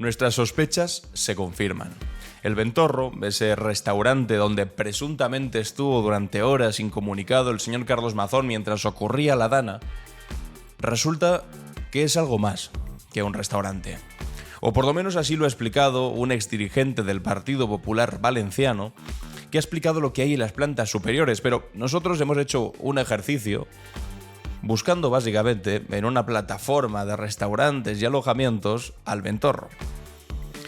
nuestras sospechas se confirman. El Ventorro, ese restaurante donde presuntamente estuvo durante horas incomunicado el señor Carlos Mazón mientras ocurría la dana, resulta que es algo más que un restaurante. O por lo menos así lo ha explicado un exdirigente del Partido Popular Valenciano, que ha explicado lo que hay en las plantas superiores, pero nosotros hemos hecho un ejercicio buscando básicamente en una plataforma de restaurantes y alojamientos al Ventorro.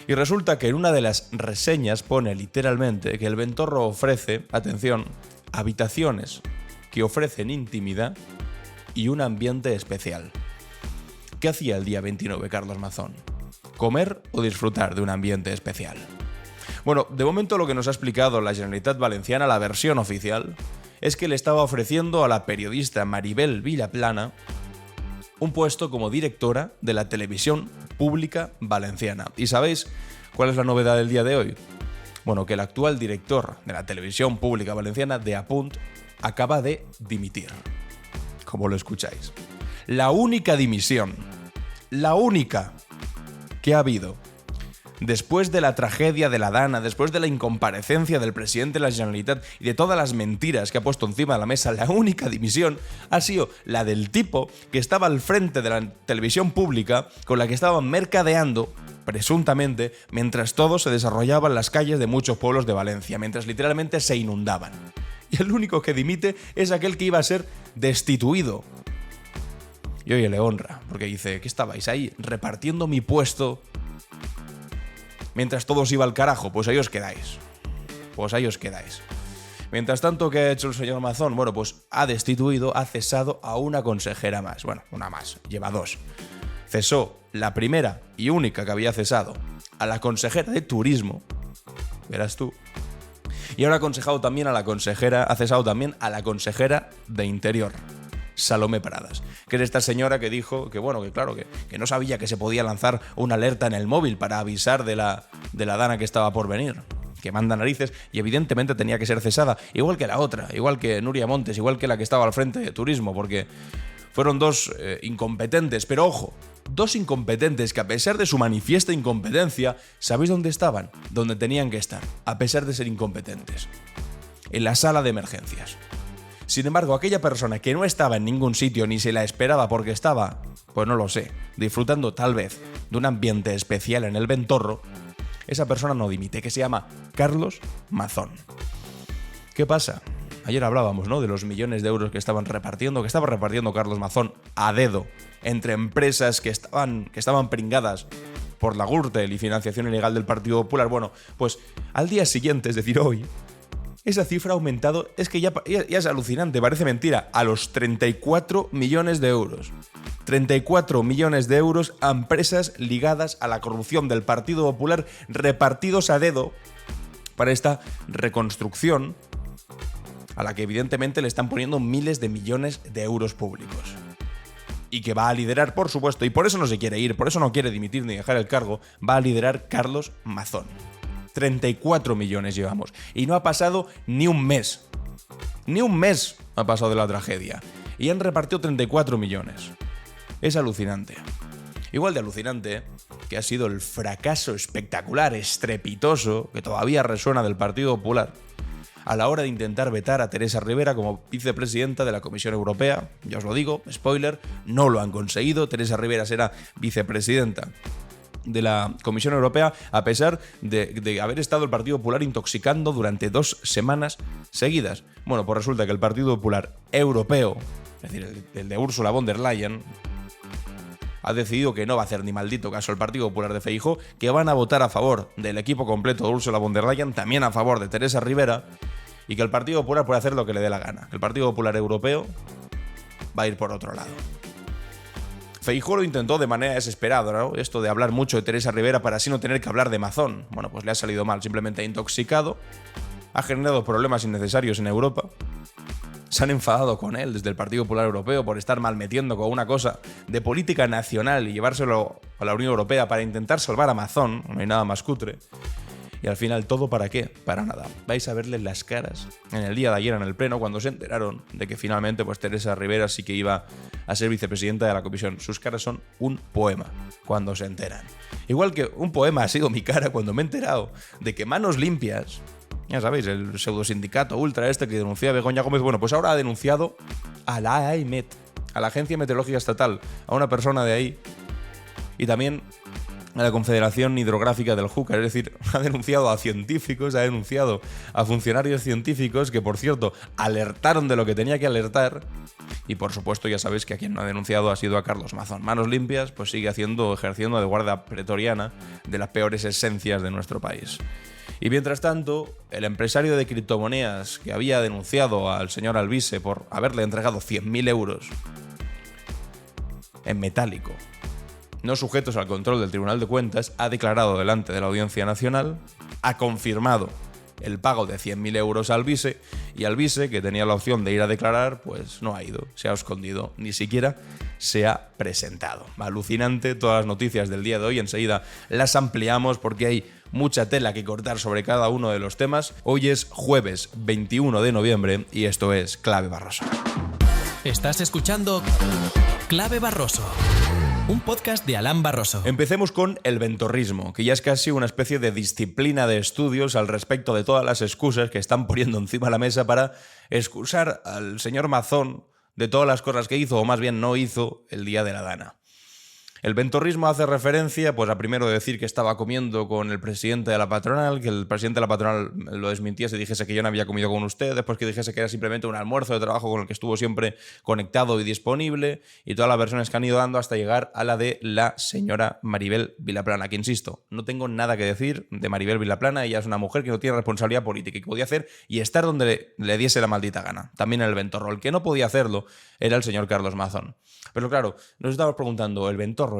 Y resulta que en una de las reseñas pone literalmente que el Ventorro ofrece, atención, habitaciones que ofrecen intimidad y un ambiente especial. ¿Qué hacía el día 29 Carlos Mazón? ¿Comer o disfrutar de un ambiente especial? Bueno, de momento lo que nos ha explicado la Generalitat Valenciana, la versión oficial, es que le estaba ofreciendo a la periodista Maribel Vilaplana un puesto como directora de la televisión pública valenciana. ¿Y sabéis cuál es la novedad del día de hoy? Bueno, que el actual director de la televisión pública valenciana, de Apunt, acaba de dimitir. Como lo escucháis. La única dimisión, la única que ha habido después de la tragedia de la dana, después de la incomparecencia del presidente de la Generalitat y de todas las mentiras que ha puesto encima de la mesa, la única dimisión ha sido la del tipo que estaba al frente de la televisión pública con la que estaban mercadeando, presuntamente, mientras todo se desarrollaba en las calles de muchos pueblos de Valencia, mientras literalmente se inundaban. Y el único que dimite es aquel que iba a ser destituido. Y oye, le honra, porque dice, ¿qué estabais ahí repartiendo mi puesto mientras todo se iba al carajo? Pues ahí os quedáis. Pues ahí os quedáis. Mientras tanto, ¿qué ha hecho el señor Mazón? Bueno, pues ha destituido, ha cesado a una consejera más. Bueno, una más, lleva dos. Cesó la primera y única que había cesado, a la consejera de Turismo, verás tú. Y ahora ha cesado también a la consejera de Interior, Salomé Paradas, que es esta señora que dijo que, bueno, que claro, que no sabía que se podía lanzar una alerta en el móvil para avisar de la dana que estaba por venir, que manda narices, y evidentemente tenía que ser cesada, igual que la otra, igual que Nuria Montes, igual que la que estaba al frente de Turismo, porque fueron dos incompetentes, pero ojo, dos incompetentes que a pesar de su manifiesta incompetencia, ¿sabéis dónde estaban? Donde tenían que estar, a pesar de ser incompetentes, en la sala de emergencias. Sin embargo, aquella persona que no estaba en ningún sitio ni se la esperaba porque estaba, pues no lo sé, disfrutando tal vez de un ambiente especial en el Ventorro, esa persona no dimite, que se llama Carlos Mazón. ¿Qué pasa? Ayer hablábamos, ¿no?, de los millones de euros que estaba repartiendo Carlos Mazón a dedo entre empresas que estaban pringadas por la Gürtel y financiación ilegal del Partido Popular. Bueno, pues al día siguiente, es decir, hoy, esa cifra ha aumentado, es que ya es alucinante, parece mentira, a los 34 millones de euros. 34 millones de euros a empresas ligadas a la corrupción del Partido Popular, repartidos a dedo para esta reconstrucción a la que evidentemente le están poniendo miles de millones de euros públicos. Y que va a liderar, por supuesto, y por eso no se quiere ir, por eso no quiere dimitir ni dejar el cargo, va a liderar Carlos Mazón. 34 millones llevamos. Y no ha pasado ni un mes. Ni un mes ha pasado de la tragedia. Y han repartido 34 millones. Es alucinante. Igual de alucinante que ha sido el fracaso espectacular, estrepitoso, que todavía resuena del Partido Popular, a la hora de intentar vetar a Teresa Rivera como vicepresidenta de la Comisión Europea. Ya os lo digo, spoiler, no lo han conseguido. Teresa Rivera será vicepresidenta de la Comisión Europea, a pesar de haber estado el Partido Popular intoxicando durante 2 semanas seguidas. Bueno, pues resulta que el Partido Popular Europeo, es decir, el de Ursula von der Leyen, ha decidido que no va a hacer ni maldito caso el Partido Popular de Feijóo, que van a votar a favor del equipo completo de Ursula von der Leyen, también a favor de Teresa Rivera, y que el Partido Popular puede hacer lo que le dé la gana. El Partido Popular Europeo va a ir por otro lado. Feijóo lo intentó de manera desesperada, ¿no? Esto de hablar mucho de Teresa Rivera para así no tener que hablar de Mazón. Bueno, pues le ha salido mal, simplemente ha intoxicado, ha generado problemas innecesarios en Europa. Se han enfadado con él desde el Partido Popular Europeo por estar malmetiendo con una cosa de política nacional y llevárselo a la Unión Europea para intentar salvar a Mazón, no hay nada más cutre. Y al final, ¿todo para qué? Para nada. Vais a verles las caras en el día de ayer en el Pleno cuando se enteraron de que finalmente pues Teresa Rivera sí que iba a ser vicepresidenta de la comisión. Sus caras son un poema cuando se enteran. Igual que un poema ha sido mi cara cuando me he enterado de que Manos Limpias, ya sabéis, el pseudosindicato ultra que denunció a Begoña Gómez, bueno, pues ahora ha denunciado a la AEMET, a la Agencia Meteorológica Estatal, a una persona de ahí, y también a la Confederación Hidrográfica del Júcar. Es decir, ha denunciado a científicos, ha denunciado a funcionarios científicos que, por cierto, alertaron de lo que tenía que alertar. Y por supuesto, ya sabéis que a quien no ha denunciado ha sido a Carlos Mazón. Manos Limpias pues sigue ejerciendo de guardia pretoriana de las peores esencias de nuestro país. Y mientras tanto, el empresario de criptomonedas que había denunciado al señor Alvise por haberle entregado 100.000 euros en metálico, no sujetos al control del Tribunal de Cuentas, ha declarado delante de la Audiencia Nacional, ha confirmado el pago de 100.000 euros a Alvise, y Alvise, que tenía la opción de ir a declarar, pues no ha ido, se ha escondido, ni siquiera se ha presentado. Alucinante, todas las noticias del día de hoy, enseguida las ampliamos porque hay mucha tela que cortar sobre cada uno de los temas. Hoy es jueves 21 de noviembre y esto es Clave Barroso. Estás escuchando Clave Barroso, un podcast de Alan Barroso. Empecemos con el ventorrismo, que ya es casi una especie de disciplina de estudios al respecto de todas las excusas que están poniendo encima de la mesa para excusar al señor Mazón de todas las cosas que hizo, o más bien no hizo, el día de la Dana. El ventorrismo hace referencia, pues, a primero decir que estaba comiendo con el presidente de la patronal, que el presidente de la patronal lo desmintiese y dijese que yo no había comido con usted, después que dijese que era simplemente un almuerzo de trabajo con el que estuvo siempre conectado y disponible, y todas las versiones que han ido dando hasta llegar a la de la señora Maribel Vilaplana, que insisto, no tengo nada que decir de Maribel Vilaplana. Ella es una mujer que no tiene responsabilidad política y que podía hacer y estar donde le diese la maldita gana, también en el ventorro. El que no podía hacerlo era el señor Carlos Mazón. Pero claro, nos estamos preguntando, ¿el ventorro?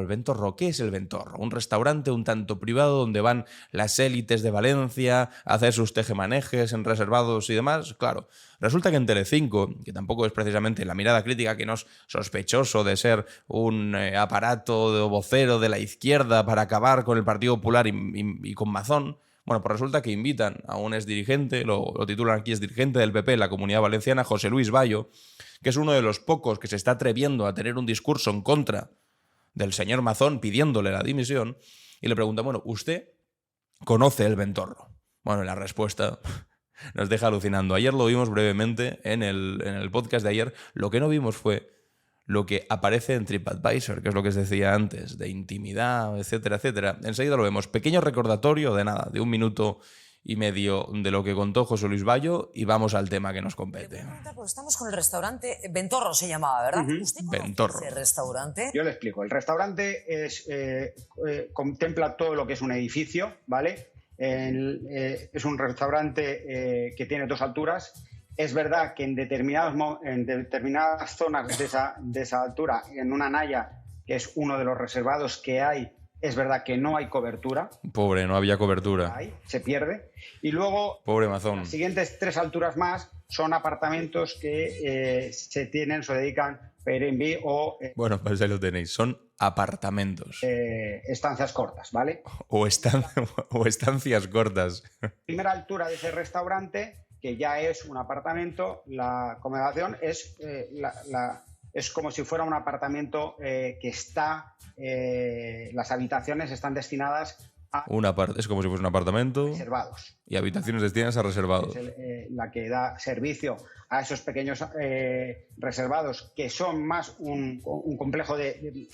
¿Qué es el ventorro? Un restaurante un tanto privado donde van las élites de Valencia a hacer sus tejemanejes en reservados y demás. Claro, resulta que en Telecinco, que tampoco es precisamente la mirada crítica, que no es sospechoso de ser un aparato de vocero de la izquierda para acabar con el Partido Popular y con Mazón, bueno, pues resulta que invitan a un exdirigente, lo titulan aquí exdirigente del PP en la Comunidad Valenciana, José Luis Bayo, que es uno de los pocos que se está atreviendo a tener un discurso en contra del señor Mazón pidiéndole la dimisión, y le pregunta, bueno, ¿usted conoce el ventorro? Bueno, la respuesta nos deja alucinando. Ayer lo vimos brevemente en el podcast de ayer. Lo que no vimos fue lo que aparece en TripAdvisor, que es lo que os decía antes, de intimidad, etcétera, etcétera. Enseguida lo vemos. Pequeño recordatorio de nada, de 1 minuto y medio de lo que contó José Luis Bayo, y vamos al tema que nos compete. Pues estamos con el restaurante Ventorro, se llamaba, ¿verdad? ¿Usted conoce Ventorro. ese restaurante? Yo le explico. El restaurante contempla todo lo que es un edificio, ¿vale? Es un restaurante que tiene 2 alturas. Es verdad que en determinadas zonas de esa altura, en una naya, que es uno de los reservados que hay, es verdad que no hay cobertura. Pobre, no había cobertura. Se pierde. Y luego, pobre Mazón. Las siguientes 3 alturas más son apartamentos que se dedican Airbnb o... bueno, pues ahí lo tenéis. Son apartamentos. Estancias cortas, ¿vale? O estancias cortas. Primera altura de ese restaurante, que ya es un apartamento, la acomodación es como si fuera un apartamento que está... las habitaciones están destinadas a... Es como si fuese un apartamento. Reservados. Y habitaciones destinadas a reservados. Es la que da servicio a esos pequeños reservados, que son más un complejo de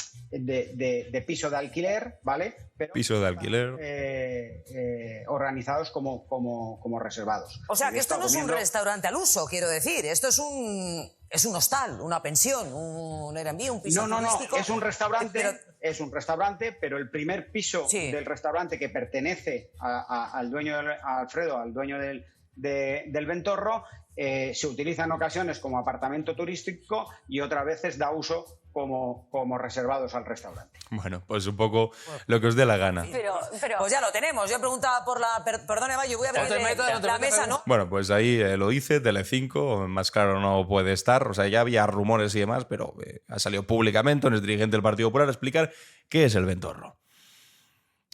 piso de alquiler, ¿vale? Pero piso de alquiler. Organizados como reservados. O sea, que esto no es un restaurante al uso, quiero decir. Esto es un hostal, una pensión, un Airbnb, un piso turístico. No, es un restaurante, pero el primer piso del restaurante, que pertenece al dueño, a Alfredo, al dueño del Ventorro, se utiliza en ocasiones como apartamento turístico y otras veces da uso como reservados al restaurante. Bueno, pues un poco lo que os dé la gana. Pero pues ya lo tenemos. Yo preguntaba por la... Perdone, Bayo, voy a ver la mesa, ¿no? Bueno, pues ahí lo dice Telecinco, más claro no puede estar. O sea, ya había rumores y demás, pero ha salido públicamente un exdirigente del Partido Popular a explicar qué es el Ventorro.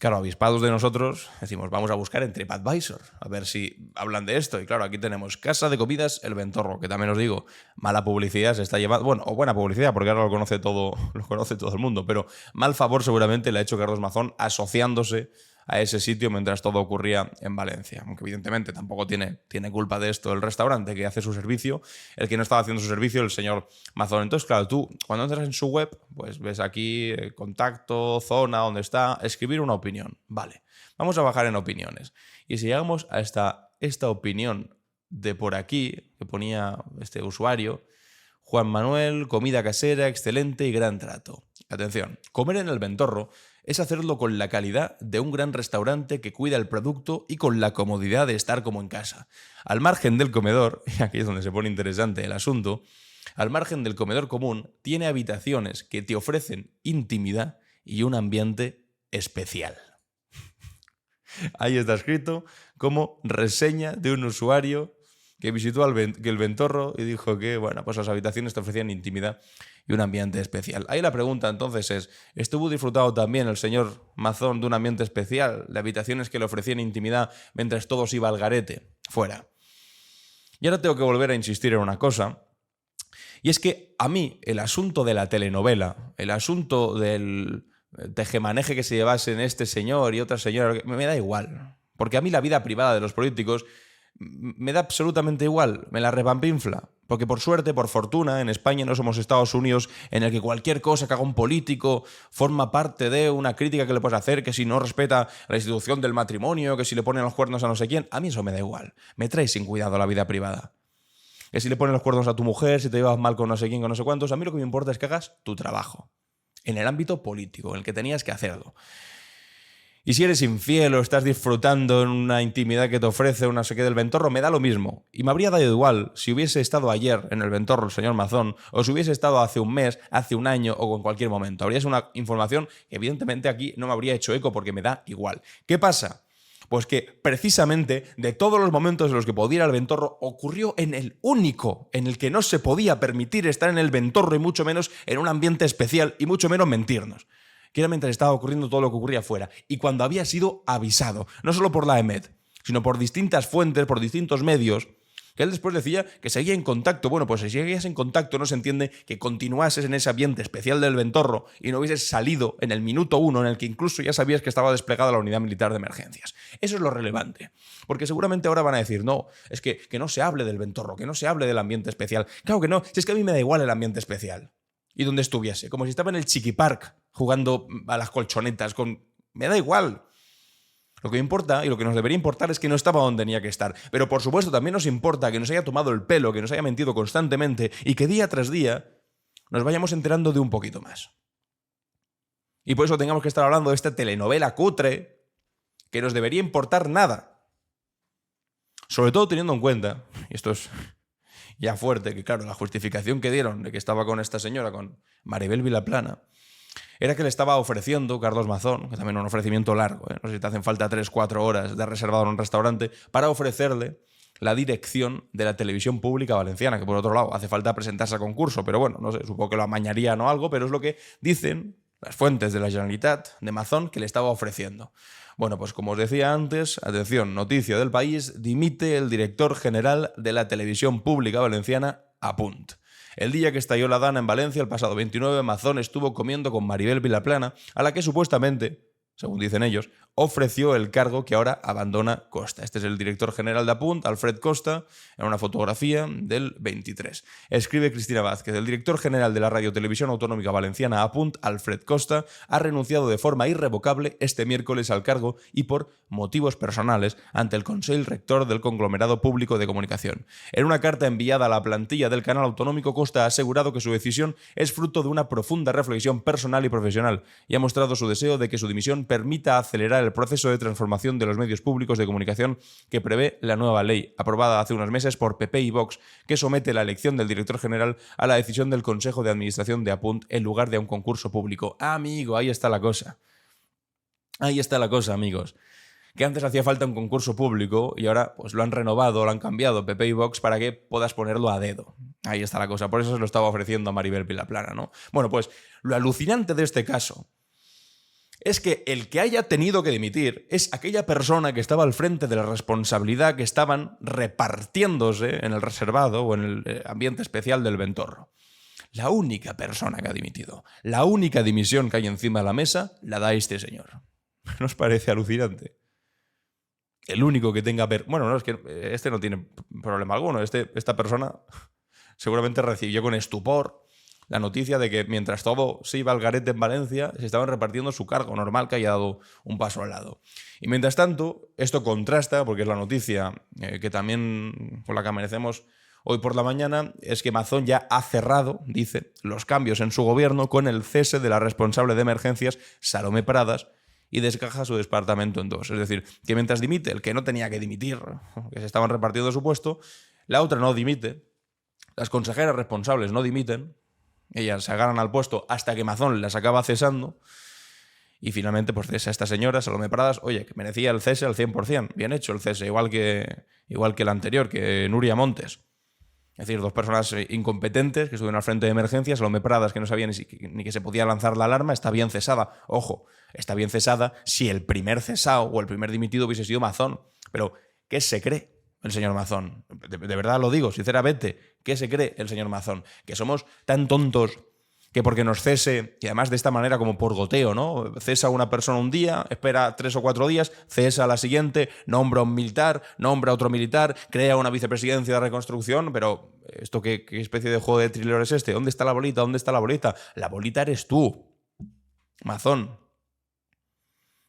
Claro, avispados de nosotros, decimos, vamos a buscar en TripAdvisor, a ver si hablan de esto. Y claro, aquí tenemos Casa de Comidas El Ventorro, que también os digo, mala publicidad se está llevando, bueno, o buena publicidad, porque ahora lo conoce todo el mundo, pero mal favor seguramente le ha hecho Carlos Mazón asociándose a ese sitio mientras todo ocurría en Valencia. Aunque evidentemente tampoco tiene culpa de esto el restaurante que hace su servicio, el que no estaba haciendo su servicio, el señor Mazón. Entonces, claro, tú cuando entras en su web, pues ves aquí contacto, zona, donde está, escribir una opinión. Vale, vamos a bajar en opiniones. Y si llegamos a esta opinión de por aquí, que ponía este usuario, Juan Manuel, comida casera, excelente y gran trato. Atención, comer en El Ventorro es hacerlo con la calidad de un gran restaurante que cuida el producto y con la comodidad de estar como en casa. Al margen del comedor, y aquí es donde se pone interesante el asunto, al margen del comedor común, tiene habitaciones que te ofrecen intimidad y un ambiente especial. Ahí está escrito como reseña de un usuario que visitó el Ventorro y dijo que, bueno, pues las habitaciones te ofrecían intimidad y un ambiente especial. Ahí la pregunta entonces es, ¿estuvo disfrutado también el señor Mazón de un ambiente especial, de habitaciones que le ofrecían intimidad mientras todo se iba al garete? Fuera. Y ahora tengo que volver a insistir en una cosa, y es que a mí el asunto de la telenovela, el asunto del tejemaneje que se llevase en este señor y otra señora, me da igual. Porque a mí la vida privada de los políticos me da absolutamente igual, me la repampinfla. Porque por suerte, por fortuna, en España no somos Estados Unidos en el que cualquier cosa que haga un político forma parte de una crítica que le puedes hacer, que si no respeta la institución del matrimonio, que si le ponen los cuernos a no sé quién. A mí eso me da igual. Me trae sin cuidado la vida privada. Que si le ponen los cuernos a tu mujer, si te llevas mal con no sé quién, con no sé cuántos, a mí lo que me importa es que hagas tu trabajo. En el ámbito político, en el que tenías que hacerlo. Y si eres infiel o estás disfrutando en una intimidad que te ofrece una sequía del Ventorro, me da lo mismo. Y me habría dado igual si hubiese estado ayer en el Ventorro el señor Mazón, o si hubiese estado hace un mes, hace un año o en cualquier momento. Habría sido una información que evidentemente aquí no me habría hecho eco porque me da igual. ¿Qué pasa? Pues que precisamente de todos los momentos en los que podía ir al Ventorro, ocurrió en el único en el que no se podía permitir estar en el Ventorro y mucho menos en un ambiente especial y mucho menos mentirnos. Que era mientras estaba ocurriendo todo lo que ocurría afuera, y cuando había sido avisado, no solo por la EMET, sino por distintas fuentes, por distintos medios, que él después decía que seguía en contacto. Bueno, pues si seguías en contacto no se entiende que continuases en ese ambiente especial del Ventorro y no hubieses salido en el minuto 1 en el que incluso ya sabías que estaba desplegada la unidad militar de emergencias. Eso es lo relevante, porque seguramente ahora van a decir, no, es que no se hable del Ventorro, que no se hable del ambiente especial. Claro que no, si es que a mí me da igual el ambiente especial. Y donde estuviese, como si estaba en el Chiqui Park jugando a las colchonetas me da igual. Lo que me importa y lo que nos debería importar es que no estaba donde tenía que estar. Pero por supuesto también nos importa que nos haya tomado el pelo, que nos haya mentido constantemente y que día tras día nos vayamos enterando de un poquito más. Y por eso tengamos que estar hablando de esta telenovela cutre que nos debería importar nada. Sobre todo teniendo en cuenta, y esto es ya fuerte, que claro, la justificación que dieron de que estaba con esta señora, con Maribel Vilaplana, era que le estaba ofreciendo Carlos Mazón, que también un ofrecimiento largo, no sé si te hacen falta 3-4 horas de reservado en un restaurante, para ofrecerle la dirección de la televisión pública valenciana, que por otro lado hace falta presentarse a concurso, pero bueno, no sé, supongo que lo amañarían o algo, pero es lo que dicen las fuentes de la Generalitat de Mazón que le estaba ofreciendo. Bueno, pues como os decía antes, atención, noticia del país, dimite el director general de la televisión pública valenciana, Apunt. El día que estalló la Dana en Valencia, el pasado 29, Mazón estuvo comiendo con Maribel Vilaplana, a la que supuestamente, según dicen ellos, ofreció el cargo que ahora abandona Costa. Este es el director general de Apunt, Alfred Costa, en una fotografía del 23. Escribe Cristina Vázquez, el director general de la Radio-Televisión Autonómica Valenciana, Apunt, Alfred Costa, ha renunciado de forma irrevocable este miércoles al cargo y por motivos personales ante el Consell Rector del Conglomerado Público de Comunicación. En una carta enviada a la plantilla del canal autonómico, Costa ha asegurado que su decisión es fruto de una profunda reflexión personal y profesional y ha mostrado su deseo de que su dimisión permita acelerar el proceso de transformación de los medios públicos de comunicación que prevé la nueva ley, aprobada hace unos meses por PP y Vox, que somete la elección del director general a la decisión del Consejo de Administración de Apunt en lugar de a un concurso público. Amigo, ahí está la cosa. Ahí está la cosa, amigos. Que antes hacía falta un concurso público y ahora pues lo han renovado, lo han cambiado PP y Vox para que puedas ponerlo a dedo. Ahí está la cosa. Por eso se lo estaba ofreciendo a Maribel Vilaplana, ¿no? Bueno, pues lo alucinante de este caso es que el que haya tenido que dimitir es aquella persona que estaba al frente de la responsabilidad que estaban repartiéndose en el reservado o en el ambiente especial del Ventorro. La única persona que ha dimitido, la única dimisión que hay encima de la mesa, la da este señor. ¿No os parece alucinante? El único que tenga... Bueno, no, es que este no tiene problema alguno. Esta persona seguramente recibió con estupor la noticia de que mientras todo se iba al garete en Valencia, se estaban repartiendo su cargo. Normal que haya dado un paso al lado. Y mientras tanto, esto contrasta, porque es la noticia que también con la que amanecemos hoy por la mañana, es que Mazón ya ha cerrado, dice, los cambios en su gobierno con el cese de la responsable de emergencias, Salomé Pradas, y desgaja su departamento en dos. Es decir, que mientras dimite el que no tenía que dimitir, que se estaban repartiendo su puesto, la otra no dimite, las consejeras responsables no dimiten, ellas se agarran al puesto hasta que Mazón las acaba cesando, y finalmente pues cesa a esta señora, Salomé Pradas, oye, que merecía el cese al 100%, bien hecho el cese, igual que el anterior, que Nuria Montes. Es decir, dos personas incompetentes que estuvieron al frente de emergencias, Salomé Pradas, que no sabía ni que se podía lanzar la alarma, está bien cesada. Ojo, está bien cesada si el primer cesado o el primer dimitido hubiese sido Mazón. Pero, ¿qué se cree el señor Mazón? De verdad lo digo, sinceramente, ¿qué se cree el señor Mazón? Que somos tan tontos que porque nos cese, y además de esta manera como por goteo, ¿no? Cesa a una persona un día, espera 3 o 4 días, cesa a la siguiente, nombra a un militar, nombra a otro militar, crea una vicepresidencia de reconstrucción, pero ¿esto qué especie de juego de thriller es este? ¿Dónde está la bolita? ¿Dónde está la bolita? La bolita eres tú, Mazón.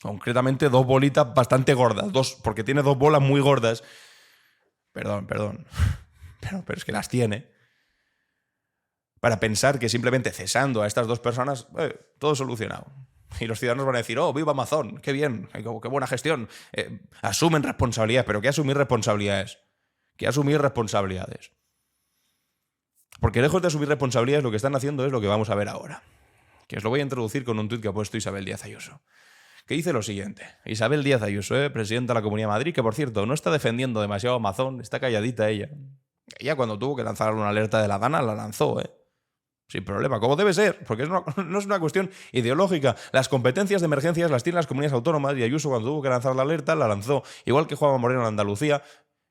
Concretamente 2 bolitas bastante gordas, porque tiene 2 bolas muy gordas. Perdón. Pero es que las tiene. Para pensar que simplemente cesando a estas 2 personas, todo solucionado. Y los ciudadanos van a decir, oh, viva Mazón, qué bien, qué buena gestión. Asumen responsabilidades, pero ¿qué asumir responsabilidades? ¿Qué asumir responsabilidades? Porque lejos de asumir responsabilidades, lo que están haciendo es lo que vamos a ver ahora. Que os lo voy a introducir con un tuit que ha puesto Isabel Díaz Ayuso. Que dice lo siguiente. Isabel Díaz Ayuso, presidenta de la Comunidad de Madrid, que por cierto no está defendiendo demasiado a Mazón, está calladita ella. Ella cuando tuvo que lanzar una alerta de la Dana, la lanzó, sin problema, como debe ser, porque no es una cuestión ideológica. Las competencias de emergencias las tienen las comunidades autónomas y Ayuso cuando tuvo que lanzar la alerta la lanzó, igual que Juanma Moreno en Andalucía,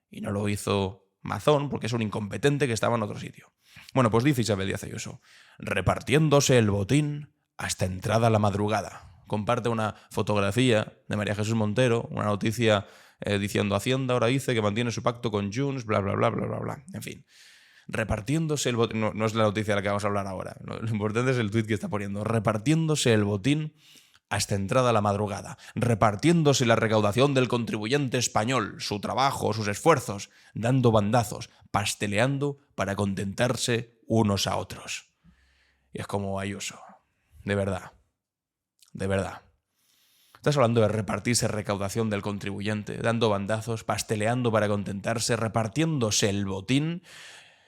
y no lo hizo Mazón porque es un incompetente que estaba en otro sitio. Bueno, pues dice Isabel Díaz Ayuso, repartiéndose el botín hasta entrada la madrugada. Comparte una fotografía de María Jesús Montero, una noticia diciendo Hacienda ahora dice que mantiene su pacto con Junts, bla, bla, bla, bla, bla, bla. En fin. Repartiéndose el botín... No es la noticia de la que vamos a hablar ahora. Lo importante es el tuit que está poniendo. Repartiéndose el botín hasta entrada la madrugada. Repartiéndose la recaudación del contribuyente español, su trabajo, sus esfuerzos, dando bandazos, pasteleando para contentarse unos a otros. Y es como Ayuso. De verdad. De verdad. Estás hablando de repartirse recaudación del contribuyente, dando bandazos, pasteleando para contentarse, repartiéndose el botín.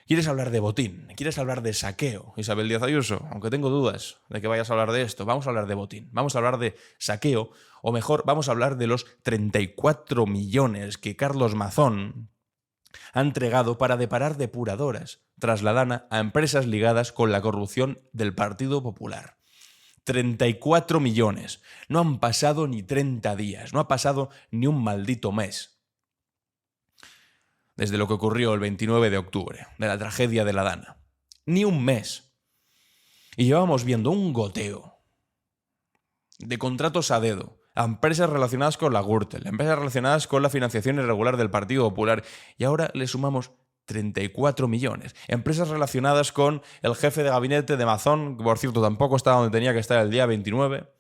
¿Quieres hablar de botín? ¿Quieres hablar de saqueo, Isabel Díaz Ayuso? Aunque tengo dudas de que vayas a hablar de esto. Vamos a hablar de botín. Vamos a hablar de saqueo. O mejor, vamos a hablar de los 34 millones que Carlos Mazón ha entregado para deparar depuradoras tras la Dana a empresas ligadas con la corrupción del Partido Popular. 34 millones. No han pasado ni 30 días. No ha pasado ni un maldito mes desde lo que ocurrió el 29 de octubre, de la tragedia de la Dana. Ni un mes. Y llevamos viendo un goteo de contratos a dedo a empresas relacionadas con la Gürtel, empresas relacionadas con la financiación irregular del Partido Popular, y ahora le sumamos 34 millones. Empresas relacionadas con el jefe de gabinete de Mazón, que por cierto tampoco está donde tenía que estar el día 29.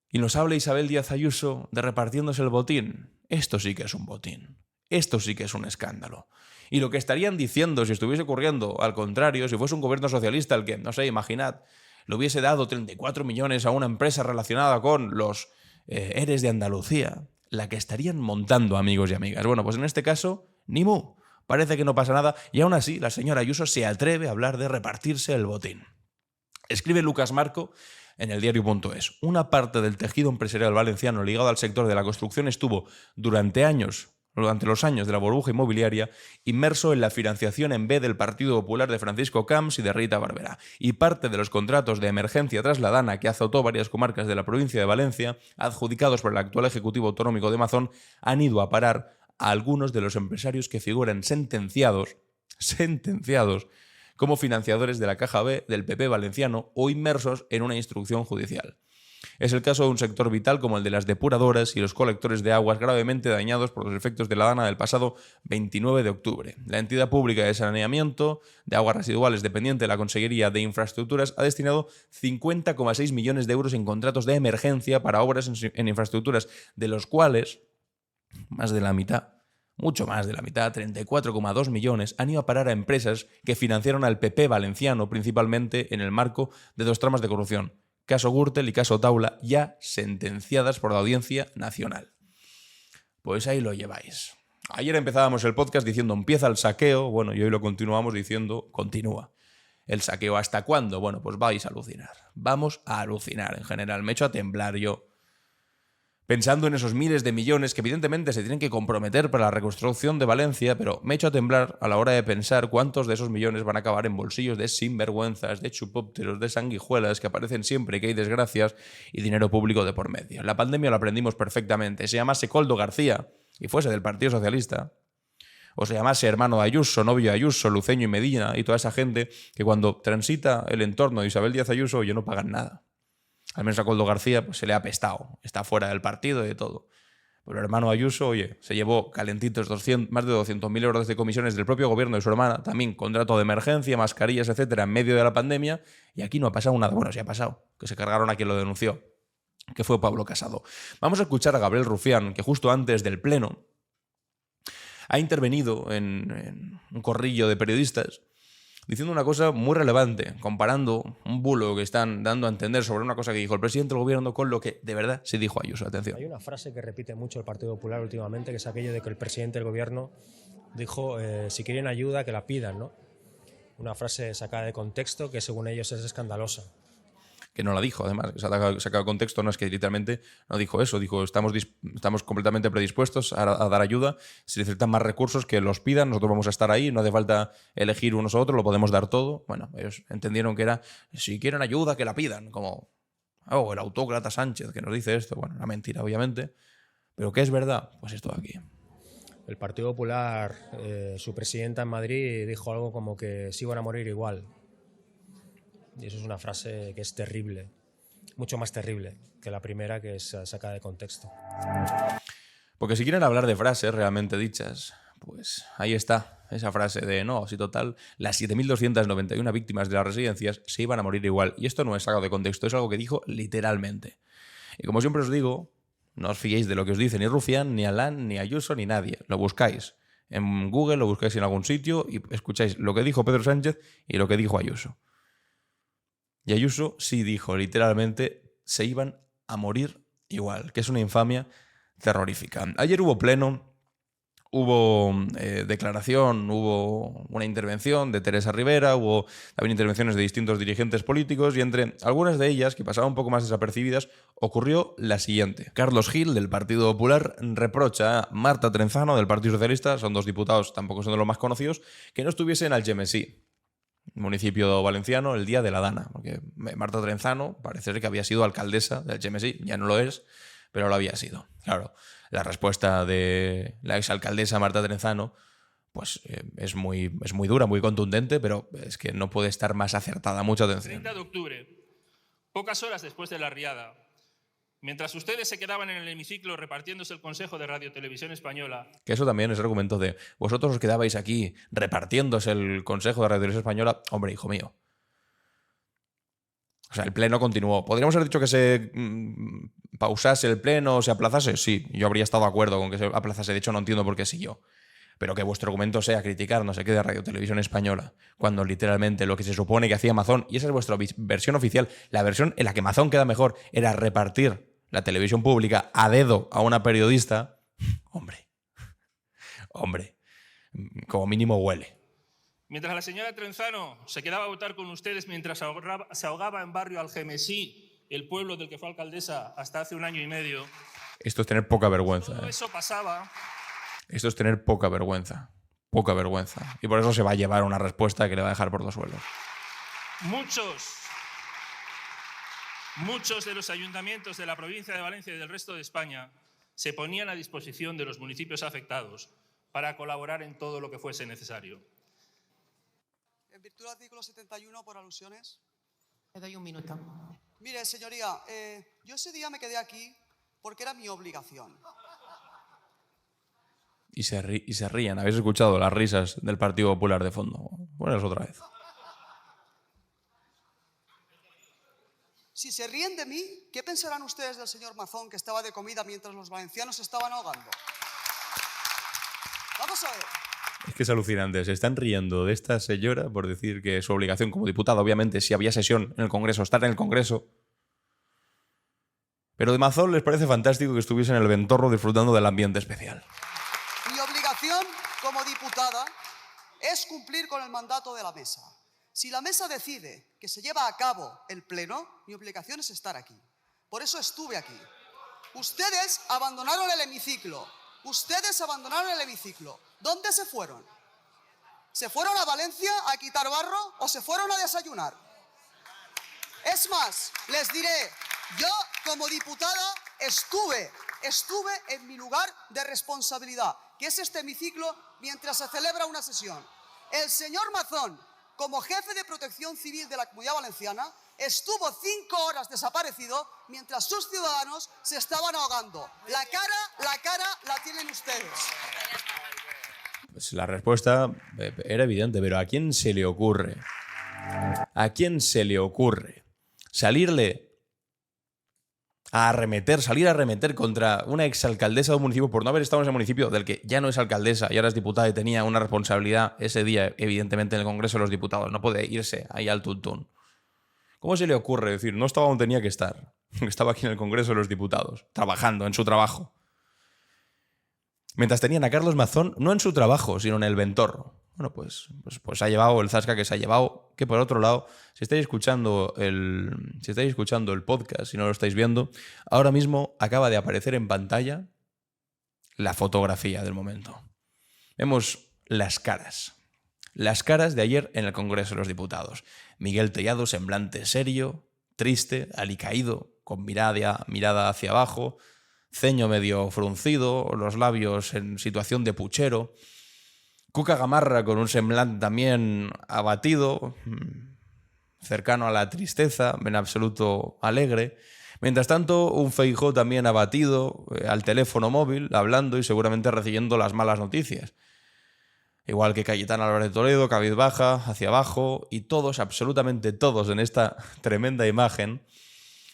Y nos habla Isabel Díaz Ayuso de repartiéndose el botín. Esto sí que es un botín. Esto sí que es un escándalo. Y lo que estarían diciendo si estuviese ocurriendo al contrario, si fuese un gobierno socialista el que, no sé, imaginad, le hubiese dado 34 millones a una empresa relacionada con los ERES de Andalucía, la que estarían montando, amigos y amigas. Bueno, pues en este caso, ni mu. Parece que no pasa nada y aún así la señora Ayuso se atreve a hablar de repartirse el botín. Escribe Lucas Marco en el diario.es. Una parte del tejido empresarial valenciano ligado al sector de la construcción estuvo durante años durante los años de la burbuja inmobiliaria, inmerso en la financiación en B del Partido Popular de Francisco Camps y de Rita Barberá. Y parte de los contratos de emergencia trasladana que azotó varias comarcas de la provincia de Valencia, adjudicados por el actual Ejecutivo Autonómico de Mazón, han ido a parar a algunos de los empresarios que figuran sentenciados como financiadores de la Caja B del PP valenciano o inmersos en una instrucción judicial. Es el caso de un sector vital como el de las depuradoras y los colectores de aguas gravemente dañados por los efectos de la dana del pasado 29 de octubre. La entidad pública de saneamiento de aguas residuales dependiente de la Consejería de Infraestructuras ha destinado 50,6 millones de euros en contratos de emergencia para obras en infraestructuras, de los cuales más de la mitad, mucho más de la mitad, 34,2 millones, han ido a parar a empresas que financiaron al PP valenciano principalmente en el marco de dos tramas de corrupción, caso Gürtel y caso Taula, ya sentenciadas por la Audiencia Nacional. Pues ahí lo lleváis. Ayer empezábamos el podcast diciendo empieza el saqueo, bueno, y hoy lo continuamos diciendo continúa. ¿El saqueo hasta cuándo? Bueno, pues vais a alucinar. Vamos a alucinar en general. Me echo a temblar yo pensando en esos miles de millones que evidentemente se tienen que comprometer para la reconstrucción de Valencia, pero me echo a temblar a la hora de pensar cuántos de esos millones van a acabar en bolsillos de sinvergüenzas, de chupópteros, de sanguijuelas que aparecen siempre que hay desgracias y dinero público de por medio. La pandemia lo aprendimos perfectamente. Se llamase Koldo García y fuese del Partido Socialista, o se llamase hermano de Ayuso, novio de Ayuso, Luceño y Medina y toda esa gente que cuando transita el entorno de Isabel Díaz Ayuso, oye, no pagan nada. Al menos a Koldo García pues, se le ha apestado. Está fuera del partido y de todo. Pero el hermano Ayuso, oye, se llevó calentitos más de 200.000 euros de comisiones del propio gobierno de su hermana, también contrato de emergencia, mascarillas, etcétera, en medio de la pandemia, y aquí no ha pasado nada. Bueno, sí ha pasado, que se cargaron a quien lo denunció, que fue Pablo Casado. Vamos a escuchar a Gabriel Rufián, que justo antes del pleno ha intervenido en un corrillo de periodistas diciendo una cosa muy relevante, comparando un bulo que están dando a entender sobre una cosa que dijo el presidente del gobierno con lo que de verdad se dijo Ayuso. Atención. Hay una frase que repite mucho el Partido Popular últimamente, que es aquello de que el presidente del gobierno dijo si quieren ayuda que la pidan, ¿no? Una frase sacada de contexto que según ellos es escandalosa. Que no la dijo, además, sacado de contexto, no es que literalmente no dijo eso, dijo estamos completamente predispuestos a dar ayuda, si necesitan más recursos que los pidan, nosotros vamos a estar ahí, no hace falta elegir unos u otros, lo podemos dar todo. Bueno, ellos entendieron que era, si quieren ayuda, que la pidan, como el autócrata Sánchez que nos dice esto, bueno, una mentira obviamente, pero ¿qué es verdad? Pues esto de aquí. El Partido Popular, su presidenta en Madrid dijo algo como que se iban a morir igual. Y eso es una frase que es terrible, mucho más terrible que la primera, que es sacada de contexto. Porque si quieren hablar de frases realmente dichas, pues ahí está esa frase de no, si total, las 7.291 víctimas de las residencias se iban a morir igual. Y esto no es sacado de contexto, es algo que dijo literalmente. Y como siempre os digo, no os fiéis de lo que os dice ni Rufián, ni Alán, ni Ayuso, ni nadie. Lo buscáis en Google, lo buscáis en algún sitio y escucháis lo que dijo Pedro Sánchez y lo que dijo Ayuso. Y Ayuso sí dijo literalmente se iban a morir igual, que es una infamia terrorífica. Ayer hubo pleno, hubo declaración, hubo una intervención de Teresa Rivera, hubo también intervenciones de distintos dirigentes políticos y entre algunas de ellas, que pasaban un poco más desapercibidas, ocurrió la siguiente. Carlos Gil, del Partido Popular, reprocha a Marta Trenzano, del Partido Socialista, son dos diputados, tampoco son de los más conocidos, que no estuviesen al Algemesí, municipio valenciano, el día de la Dana, porque Marta Trenzano parece ser que había sido alcaldesa del Algemesí, ya no lo es, pero lo había sido. Claro, la respuesta de la exalcaldesa Marta Trenzano pues es muy dura, muy contundente, pero es que no puede estar más acertada. Mucha atención. 30 de octubre, pocas horas después de la riada, mientras ustedes se quedaban en el hemiciclo repartiéndose el Consejo de Radio Televisión Española... Que eso también es argumento de vosotros os quedabais aquí repartiéndose el Consejo de Radio Televisión Española. Hombre, hijo mío. O sea, el pleno continuó. ¿Podríamos haber dicho que se pausase el pleno o se aplazase? Sí, yo habría estado de acuerdo con que se aplazase. De hecho, no entiendo por qué siguió. Pero que vuestro argumento sea criticar no sé qué de Radio Televisión Española, cuando literalmente lo que se supone que hacía Mazón, y esa es vuestra versión oficial, la versión en la que Mazón queda mejor, era repartir la televisión pública a dedo a una periodista. Hombre, como mínimo huele. Mientras la señora Trenzano se quedaba a votar con ustedes mientras se ahogaba en barrio Algemesí, el pueblo del que fue alcaldesa hasta hace un año y medio. Esto es tener poca vergüenza. Todo eso pasaba. Esto es tener poca vergüenza. Poca vergüenza. Y por eso se va a llevar una respuesta que le va a dejar por los suelos. Muchos de los ayuntamientos de la provincia de Valencia y del resto de España se ponían a disposición de los municipios afectados para colaborar en todo lo que fuese necesario. En virtud del artículo 71, por alusiones. Le doy un minuto. Mire, señoría, yo ese día me quedé aquí porque era mi obligación. Y se ríen. ¿Habéis escuchado las risas del Partido Popular de fondo? Poneros otra vez. Si se ríen de mí, ¿qué pensarán ustedes del señor Mazón que estaba de comida mientras los valencianos se estaban ahogando? Vamos a ver. Es que es alucinante. Se están riendo de esta señora por decir que su obligación como diputada, obviamente, si había sesión en el Congreso, estar en el Congreso. Pero de Mazón les parece fantástico que estuviese en el Ventorro disfrutando del ambiente especial. Mi obligación como diputada es cumplir con el mandato de la mesa. Si la mesa decide que se lleva a cabo el pleno, mi obligación es estar aquí. Por eso estuve aquí. Ustedes abandonaron el hemiciclo. ¿Dónde se fueron? ¿Se fueron a Valencia a quitar barro o se fueron a desayunar? Es más, les diré, yo como diputada estuve en mi lugar de responsabilidad, que es este hemiciclo, mientras se celebra una sesión. El señor Mazón, como jefe de Protección Civil de la Comunidad Valenciana, estuvo 5 horas desaparecido mientras sus ciudadanos se estaban ahogando. La cara la tienen ustedes. Pues la respuesta era evidente, pero ¿a quién se le ocurre? ¿A quién se le ocurre salir a arremeter contra una exalcaldesa de un municipio por no haber estado en ese municipio del que ya no es alcaldesa y ahora es diputada y tenía una responsabilidad ese día, evidentemente, en el Congreso de los Diputados? No puede irse ahí al tuntún. ¿Cómo se le ocurre decir, no estaba donde tenía que estar? Estaba aquí en el Congreso de los Diputados, trabajando en su trabajo. Mientras tenían a Carlos Mazón, no en su trabajo, sino en el Ventorro. Bueno, pues ha llevado el zasca que se ha llevado, que por otro lado, si estáis escuchando el podcast, si no lo estáis viendo, ahora mismo acaba de aparecer en pantalla la fotografía del momento. Vemos las caras de ayer en el Congreso de los Diputados. Miguel Tellado, semblante serio, triste, alicaído, con mirada hacia abajo, ceño medio fruncido, los labios en situación de puchero. Cuca Gamarra con un semblante también abatido, cercano a la tristeza, en absoluto alegre. Mientras tanto, un Feijóo también abatido, al teléfono móvil, hablando y seguramente recibiendo las malas noticias. Igual que Cayetano Álvarez de Toledo, cabizbaja, hacia abajo, y todos, absolutamente todos en esta tremenda imagen,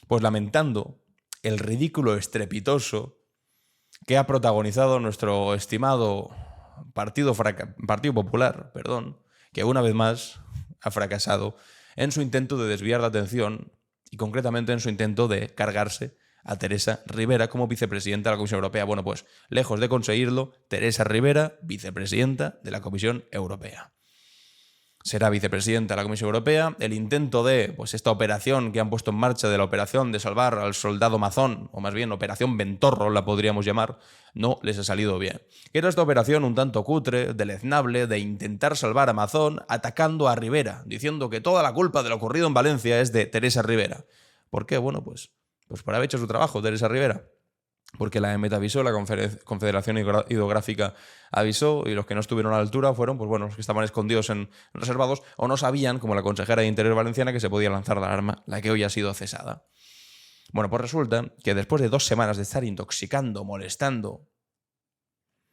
pues lamentando el ridículo estrepitoso que ha protagonizado nuestro estimado Partido Popular, que una vez más ha fracasado en su intento de desviar la atención y concretamente en su intento de cargarse a Teresa Rivera como vicepresidenta de la Comisión Europea. Bueno, pues lejos de conseguirlo, Teresa Rivera, vicepresidenta de la Comisión Europea. Será vicepresidenta de la Comisión Europea. El intento de esta operación que han puesto en marcha, de la operación de salvar al soldado Mazón, o más bien operación Ventorro la podríamos llamar, no les ha salido bien. Era esta operación un tanto cutre, deleznable, de intentar salvar a Mazón atacando a Rivera, diciendo que toda la culpa de lo ocurrido en Valencia es de Teresa Rivera. ¿Por qué? Bueno, pues por haber hecho su trabajo, Teresa Rivera. Porque la EMET avisó, la Confederación Hidrográfica avisó, y los que no estuvieron a la altura fueron los que estaban escondidos en reservados o no sabían, como la consejera de Interior valenciana, que se podía lanzar la alarma, la que hoy ha sido cesada. Bueno, pues resulta que después de 2 semanas de estar intoxicando, molestando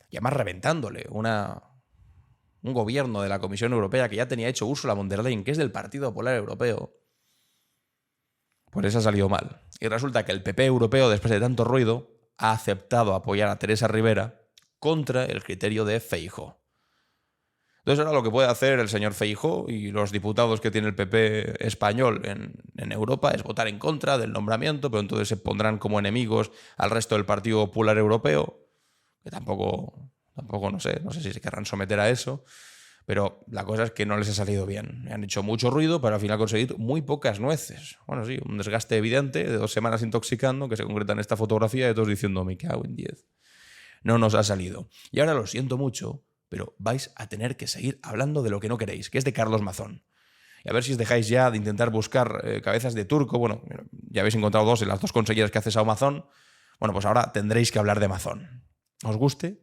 y además reventándole un gobierno de la Comisión Europea que ya tenía hecho Ursula von der Leyen, que es del Partido Popular Europeo, pues eso ha salido mal. Y resulta que el PP europeo, después de tanto ruido, ha aceptado apoyar a Teresa Rivera contra el criterio de Feijóo. Entonces ahora lo que puede hacer el señor Feijóo y los diputados que tiene el PP español en Europa es votar en contra del nombramiento, pero entonces se pondrán como enemigos al resto del Partido Popular Europeo, que tampoco no sé si se querrán someter a eso, pero la cosa es que no les ha salido bien. Han hecho mucho ruido para al final conseguir muy pocas nueces. Bueno, sí, un desgaste evidente de 2 semanas intoxicando que se concreta en esta fotografía de todos diciendo me cago en 10. no nos ha salido. Y ahora lo siento mucho, pero vais a tener que seguir hablando de lo que no queréis, que es de Carlos Mazón. Y a ver si os dejáis ya de intentar buscar cabezas de turco. Bueno, ya habéis encontrado 2 en las 2 consejerías que ha cesado Mazón. Bueno, pues ahora tendréis que hablar de Mazón. ¿Os guste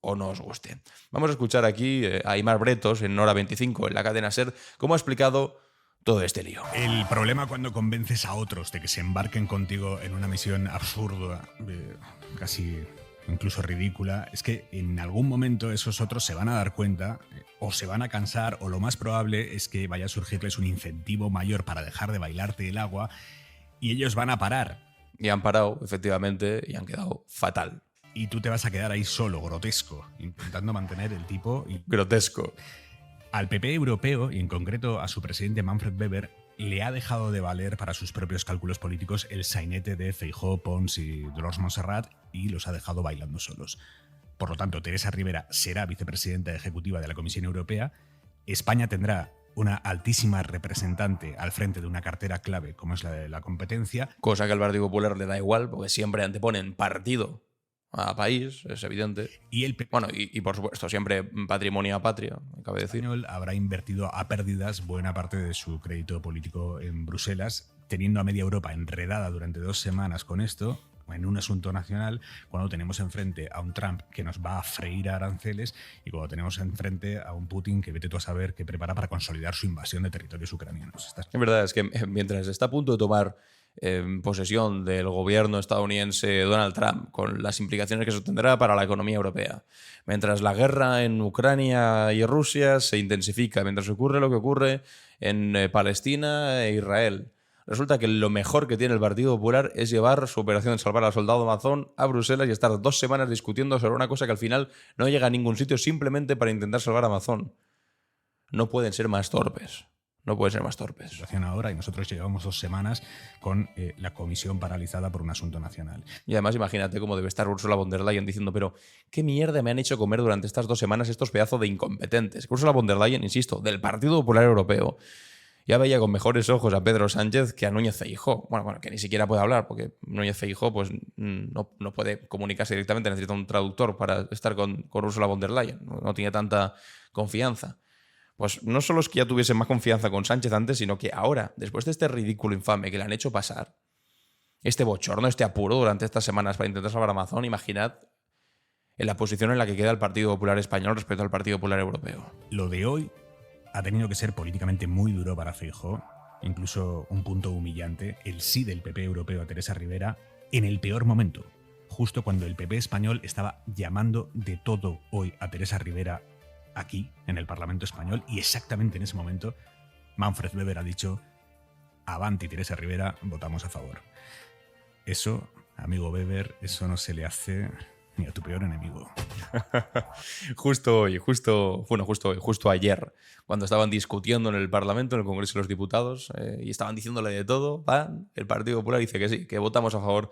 o no os guste? Vamos a escuchar aquí a Aimar Bretos en Hora 25, en la cadena SER, cómo ha explicado todo este lío. El problema cuando convences a otros de que se embarquen contigo en una misión absurda, casi incluso ridícula, es que en algún momento esos otros se van a dar cuenta o se van a cansar, o lo más probable es que vaya a surgirles un incentivo mayor para dejar de bailarte el agua y ellos van a parar. Y han parado, efectivamente, y han quedado fatal. Y tú te vas a quedar ahí solo, grotesco, intentando mantener el tipo. Grotesco. Al PP europeo, y en concreto a su presidente Manfred Weber, le ha dejado de valer para sus propios cálculos políticos el sainete de Feijóo, Pons y Dolors Montserrat, y los ha dejado bailando solos. Por lo tanto, Teresa Rivera será vicepresidenta ejecutiva de la Comisión Europea. España tendrá una altísima representante al frente de una cartera clave como es la de la competencia. Cosa que al Partido Popular le da igual, porque siempre anteponen partido a país, es evidente. Y el PP, bueno, y por supuesto, siempre patrimonio a patria, cabe decir. El español habrá invertido a pérdidas buena parte de su crédito político en Bruselas, teniendo a media Europa enredada durante 2 semanas con esto, en un asunto nacional, cuando tenemos enfrente a un Trump que nos va a freír a aranceles y cuando tenemos enfrente a un Putin que vete tú a saber qué prepara para consolidar su invasión de territorios ucranianos. Es verdad, es que mientras está a punto de tomar posesión del gobierno estadounidense Donald Trump, con las implicaciones que eso tendrá para la economía europea, mientras la guerra en Ucrania y Rusia se intensifica, mientras ocurre lo que ocurre en Palestina e Israel, resulta que lo mejor que tiene el Partido Popular es llevar su operación de salvar al soldado Mazón a Bruselas y estar 2 semanas discutiendo sobre una cosa que al final no llega a ningún sitio simplemente para intentar salvar a Mazón. No pueden ser más torpes. No puede ser más torpes. Situación ahora, y nosotros llevamos 2 semanas con la comisión paralizada por un asunto nacional. Y además imagínate cómo debe estar Ursula von der Leyen diciendo, pero ¿qué mierda me han hecho comer durante estas 2 semanas estos pedazos de incompetentes? Ursula von der Leyen, insisto, del Partido Popular Europeo, ya veía con mejores ojos a Pedro Sánchez que a Núñez Feijóo. Bueno, que ni siquiera puede hablar, porque Núñez Feijóo pues, no puede comunicarse directamente, necesita un traductor para estar con Ursula von der Leyen. No tiene tanta confianza. Pues no solo es que ya tuviese más confianza con Sánchez antes, sino que ahora, después de este ridículo infame que le han hecho pasar, este bochorno, este apuro durante estas semanas para intentar salvar a Mazón, imaginad en la posición en la que queda el Partido Popular Español respecto al Partido Popular Europeo. Lo de hoy ha tenido que ser políticamente muy duro para Feijóo, incluso un punto humillante, el sí del PP europeo a Teresa Rivera en el peor momento, justo cuando el PP español estaba llamando de todo hoy a Teresa Rivera aquí, en el Parlamento Español, y exactamente en ese momento Manfred Weber ha dicho: avanti Teresa Rivera, votamos a favor. Eso, amigo Weber, eso no se le hace ni a tu peor enemigo. Justo ayer, cuando estaban discutiendo en el Parlamento, en el Congreso de los Diputados, y estaban diciéndole de todo, el Partido Popular dice que sí, que votamos a favor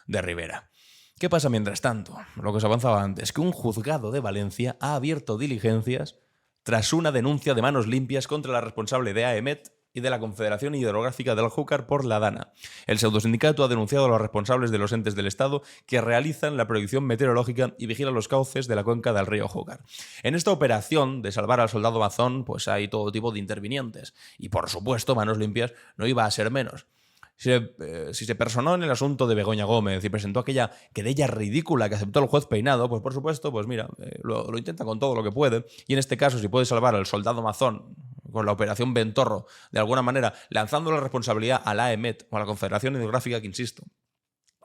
de Rivera. ¿Qué pasa mientras tanto? Lo que os avanzaba antes, que un juzgado de Valencia ha abierto diligencias tras una denuncia de manos limpias contra la responsable de AEMET y de la Confederación Hidrográfica del Júcar por la Dana. El pseudosindicato ha denunciado a los responsables de los entes del Estado que realizan la predicción meteorológica y vigilan los cauces de la cuenca del río Júcar. En esta operación de salvar al soldado Mazón, pues hay todo tipo de intervinientes. Y por supuesto, manos limpias no iba a ser menos. Si se personó en el asunto de Begoña Gómez y presentó aquella querella ridícula que aceptó el juez Peinado, pues por supuesto, pues mira, lo intenta con todo lo que puede. Y en este caso, si puede salvar al soldado Mazón con la operación Ventorro, de alguna manera, lanzando la responsabilidad a la AEMET o a la Confederación Hidrográfica, que insisto,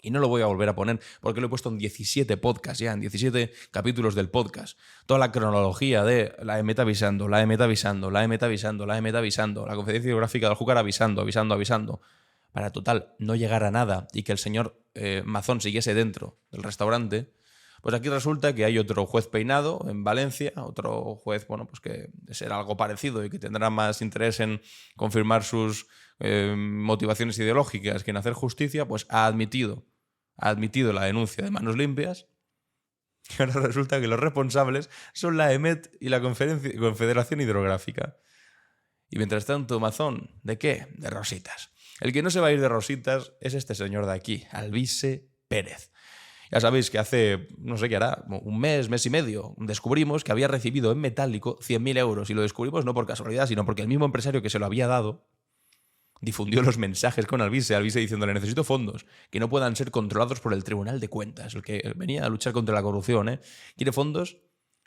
y no lo voy a volver a poner porque lo he puesto en 17 podcasts ya, en 17 capítulos del podcast. Toda la cronología de la AEMET avisando, la AEMET avisando, la AEMET avisando, la AEMET avisando, la Confederación Hidrográfica del Júcar avisando, para total no llegar a nada y que el señor Mazón siguiese dentro del restaurante. Pues aquí resulta que hay otro juez Peinado en Valencia, otro juez, bueno, pues que será algo parecido y que tendrá más interés en confirmar sus motivaciones ideológicas que en hacer justicia, pues ha admitido la denuncia de manos limpias. Y ahora resulta que los responsables son la AEMET y la Confederación Hidrográfica. Y mientras tanto, Mazón, ¿de qué? De rositas. El que no se va a ir de rositas es este señor de aquí, Alvise Pérez. Ya sabéis que hace, no sé qué hará, un mes y medio, descubrimos que había recibido en metálico 100.000 euros. Y lo descubrimos no por casualidad, sino porque el mismo empresario que se lo había dado difundió los mensajes con Alvise diciéndole: necesito fondos que no puedan ser controlados por el Tribunal de Cuentas, el que venía a luchar contra la corrupción, Quiere fondos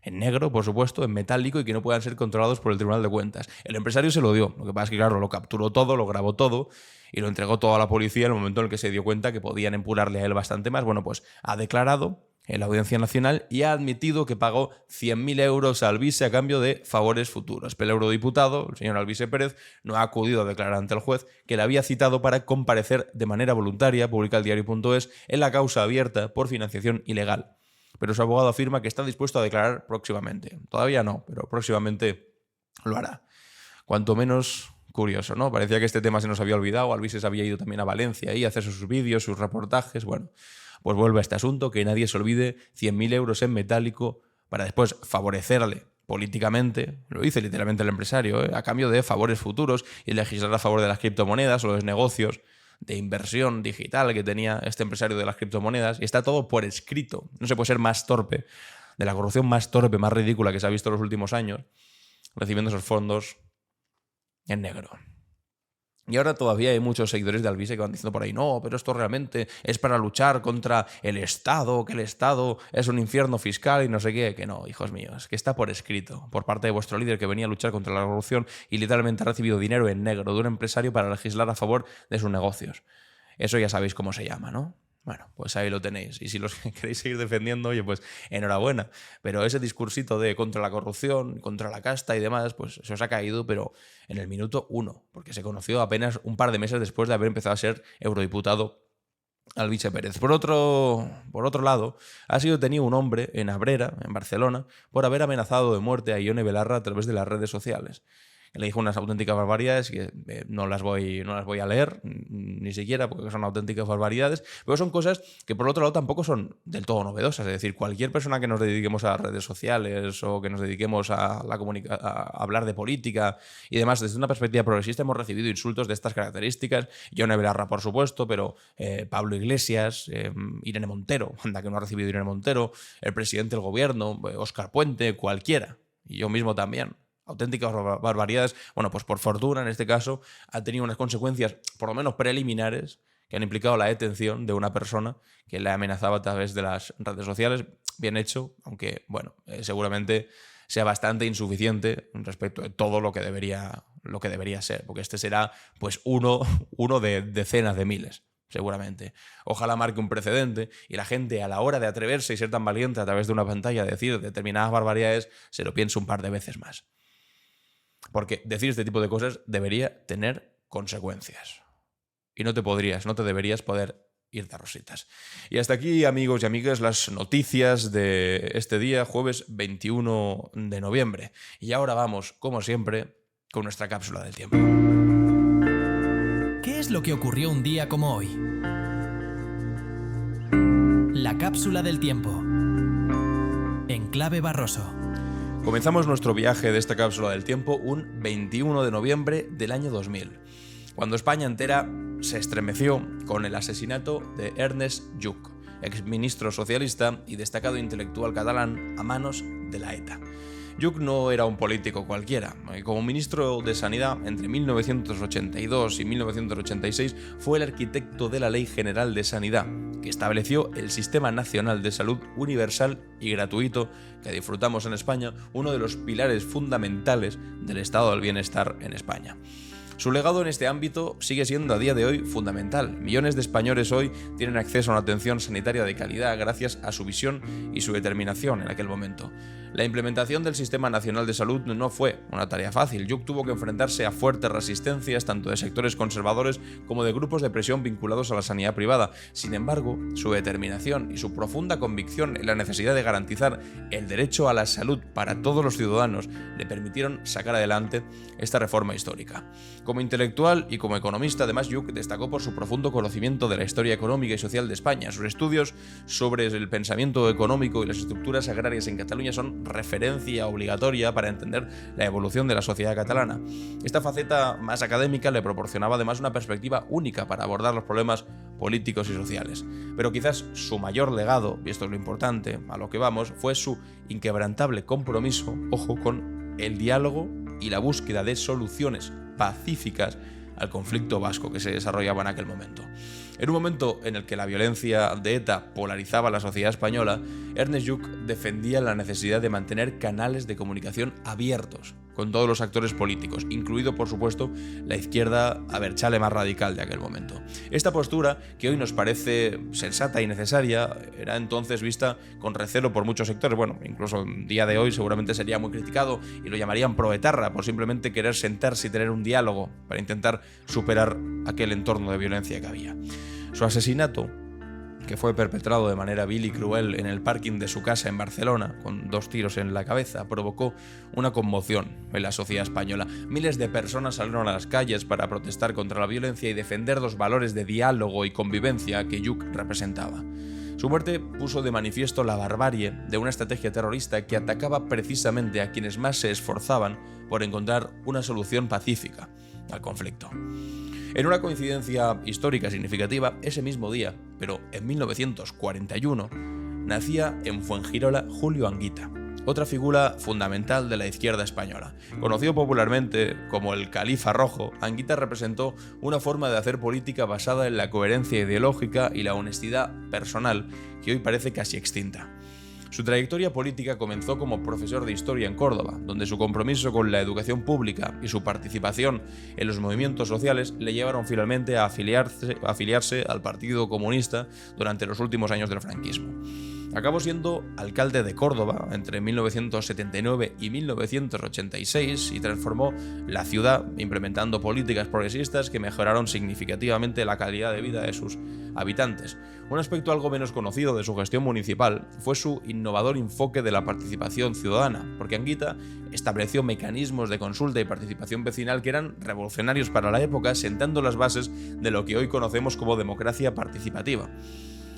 en negro, por supuesto, en metálico, y que no puedan ser controlados por el Tribunal de Cuentas. El empresario se lo dio. Lo que pasa es que, claro, lo capturó todo, lo grabó todo y lo entregó todo a la policía en el momento en el que se dio cuenta que podían empurarle a él bastante más. Bueno, pues ha declarado en la Audiencia Nacional y ha admitido que pagó 100.000 euros a Alvise a cambio de favores futuros. Pero el eurodiputado, el señor Alvise Pérez, no ha acudido a declarar ante el juez, que le había citado para comparecer de manera voluntaria, publica el diario.es, en la causa abierta por financiación ilegal. Pero su abogado afirma que está dispuesto a declarar próximamente. Todavía no, pero próximamente lo hará. Cuanto menos curioso, ¿no? Parecía que este tema se nos había olvidado. Alvise se había ido también a Valencia y a hacer sus vídeos, sus reportajes. Bueno, pues vuelve a este asunto, que nadie se olvide, 100.000 euros en metálico para después favorecerle políticamente, lo dice literalmente el empresario, a cambio de favores futuros y legislar a favor de las criptomonedas o los negocios de inversión digital que tenía este empresario de las criptomonedas. Y está todo por escrito. No se puede ser más torpe, de la corrupción más torpe, más ridícula que se ha visto en los últimos años, recibiendo esos fondos en negro. Y ahora todavía hay muchos seguidores de Alvise que van diciendo por ahí: no, pero esto realmente es para luchar contra el Estado, que el Estado es un infierno fiscal y no sé qué. Que no, hijos míos, que está por escrito por parte de vuestro líder, que venía a luchar contra la corrupción y literalmente ha recibido dinero en negro de un empresario para legislar a favor de sus negocios. Eso ya sabéis cómo se llama, ¿no? Bueno, pues ahí lo tenéis. Y si los queréis seguir defendiendo, oye, pues enhorabuena. Pero ese discursito de contra la corrupción, contra la casta y demás, pues se os ha caído, pero en el minuto 1, porque se conoció apenas un par de meses después de haber empezado a ser eurodiputado Alvise Pérez. Por otro lado, ha sido detenido un hombre en Abrera, en Barcelona, por haber amenazado de muerte a Ione Belarra a través de las redes sociales. Le dijo unas auténticas barbaridades que no las voy a leer ni siquiera, porque son auténticas barbaridades, pero son cosas que por otro lado tampoco son del todo novedosas. Es decir, cualquier persona que nos dediquemos a las redes sociales o que nos dediquemos a hablar de política y demás desde una perspectiva progresista hemos recibido insultos de estas características. Ione Belarra, por supuesto, pero Pablo Iglesias, Irene Montero, anda que no ha recibido Irene Montero, el presidente del gobierno, Óscar Puente, cualquiera, y yo mismo también. Auténticas barbaridades. Bueno, pues por fortuna en este caso ha tenido unas consecuencias por lo menos preliminares que han implicado la detención de una persona que le amenazaba a través de las redes sociales. Bien hecho, aunque bueno, seguramente sea bastante insuficiente respecto de todo lo que debería ser, porque este será pues uno de decenas de miles. Seguramente. Ojalá marque un precedente y la gente, a la hora de atreverse y ser tan valiente a través de una pantalla a decir determinadas barbaridades, se lo piense un par de veces más. Porque decir este tipo de cosas debería tener consecuencias. Y no te deberías poder ir de rositas. Y hasta aquí, amigos y amigas, las noticias de este día, jueves 21 de noviembre. Y ahora vamos, como siempre, con nuestra cápsula del tiempo. ¿Qué es lo que ocurrió un día como hoy? La cápsula del tiempo. En clave Barroso. Comenzamos nuestro viaje de esta cápsula del tiempo un 21 de noviembre del año 2000, cuando España entera se estremeció con el asesinato de Ernest Lluch, exministro socialista y destacado intelectual catalán, a manos de la ETA. Lluch no era un político cualquiera. Como ministro de Sanidad entre 1982 y 1986 fue el arquitecto de la Ley General de Sanidad, que estableció el Sistema Nacional de Salud universal y gratuito que disfrutamos en España, uno de los pilares fundamentales del estado del bienestar en España. Su legado en este ámbito sigue siendo a día de hoy fundamental. Millones de españoles hoy tienen acceso a una atención sanitaria de calidad gracias a su visión y su determinación en aquel momento. La implementación del Sistema Nacional de Salud no fue una tarea fácil. Lluch tuvo que enfrentarse a fuertes resistencias tanto de sectores conservadores como de grupos de presión vinculados a la sanidad privada. Sin embargo, su determinación y su profunda convicción en la necesidad de garantizar el derecho a la salud para todos los ciudadanos le permitieron sacar adelante esta reforma histórica. Como intelectual y como economista, además, Lluch destacó por su profundo conocimiento de la historia económica y social de España. Sus estudios sobre el pensamiento económico y las estructuras agrarias en Cataluña son referencia obligatoria para entender la evolución de la sociedad catalana. Esta faceta más académica le proporcionaba además una perspectiva única para abordar los problemas políticos y sociales. Pero quizás su mayor legado, y esto es lo importante, a lo que vamos, fue su inquebrantable compromiso, ojo, con el diálogo y la búsqueda de soluciones pacíficas al conflicto vasco que se desarrollaba en aquel momento. En un momento en el que la violencia de ETA polarizaba la sociedad española, Ernest Lluch defendía la necesidad de mantener canales de comunicación abiertos con todos los actores políticos, incluido, por supuesto, la izquierda abertzale más radical de aquel momento. Esta postura, que hoy nos parece sensata y necesaria, era entonces vista con recelo por muchos sectores. Bueno, incluso en día de hoy seguramente sería muy criticado y lo llamarían proetarra por simplemente querer sentarse y tener un diálogo para intentar superar aquel entorno de violencia que había. Su asesinato, que fue perpetrado de manera vil y cruel en el parking de su casa en Barcelona, con 2 tiros en la cabeza, provocó una conmoción en la sociedad española. Miles de personas salieron a las calles para protestar contra la violencia y defender los valores de diálogo y convivencia que Lluch representaba. Su muerte puso de manifiesto la barbarie de una estrategia terrorista que atacaba precisamente a quienes más se esforzaban por encontrar una solución pacífica al conflicto. En una coincidencia histórica significativa, ese mismo día, pero en 1941, nacía en Fuengirola Julio Anguita, otra figura fundamental de la izquierda española. Conocido popularmente como el Califa Rojo, Anguita representó una forma de hacer política basada en la coherencia ideológica y la honestidad personal que hoy parece casi extinta. Su trayectoria política comenzó como profesor de historia en Córdoba, donde su compromiso con la educación pública y su participación en los movimientos sociales le llevaron finalmente a afiliarse al Partido Comunista durante los últimos años del franquismo. Acabó siendo alcalde de Córdoba entre 1979 y 1986 y transformó la ciudad implementando políticas progresistas que mejoraron significativamente la calidad de vida de sus habitantes. Un aspecto algo menos conocido de su gestión municipal fue su innovador enfoque de la participación ciudadana, porque Anguita estableció mecanismos de consulta y participación vecinal que eran revolucionarios para la época, sentando las bases de lo que hoy conocemos como democracia participativa.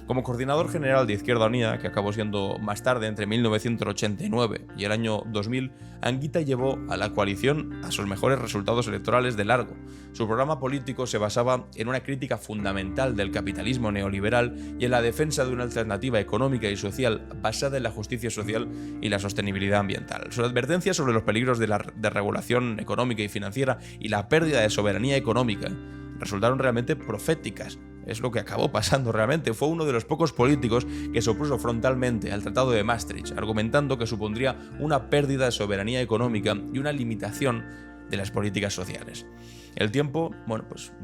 Como coordinador general de Izquierda Unida, que acabó siendo más tarde entre 1989 y el año 2000, Anguita llevó a la coalición a sus mejores resultados electorales de largo. Su programa político se basaba en una crítica fundamental del capitalismo neoliberal y en la defensa de una alternativa económica y social basada en la justicia social y la sostenibilidad ambiental. Sus advertencias sobre los peligros de la desregulación económica y financiera y la pérdida de soberanía económica resultaron realmente proféticas. Es lo que acabó pasando realmente. Fue uno de los pocos políticos que se opuso frontalmente al Tratado de Maastricht, argumentando que supondría una pérdida de soberanía económica y una limitación de las políticas sociales. El tiempo,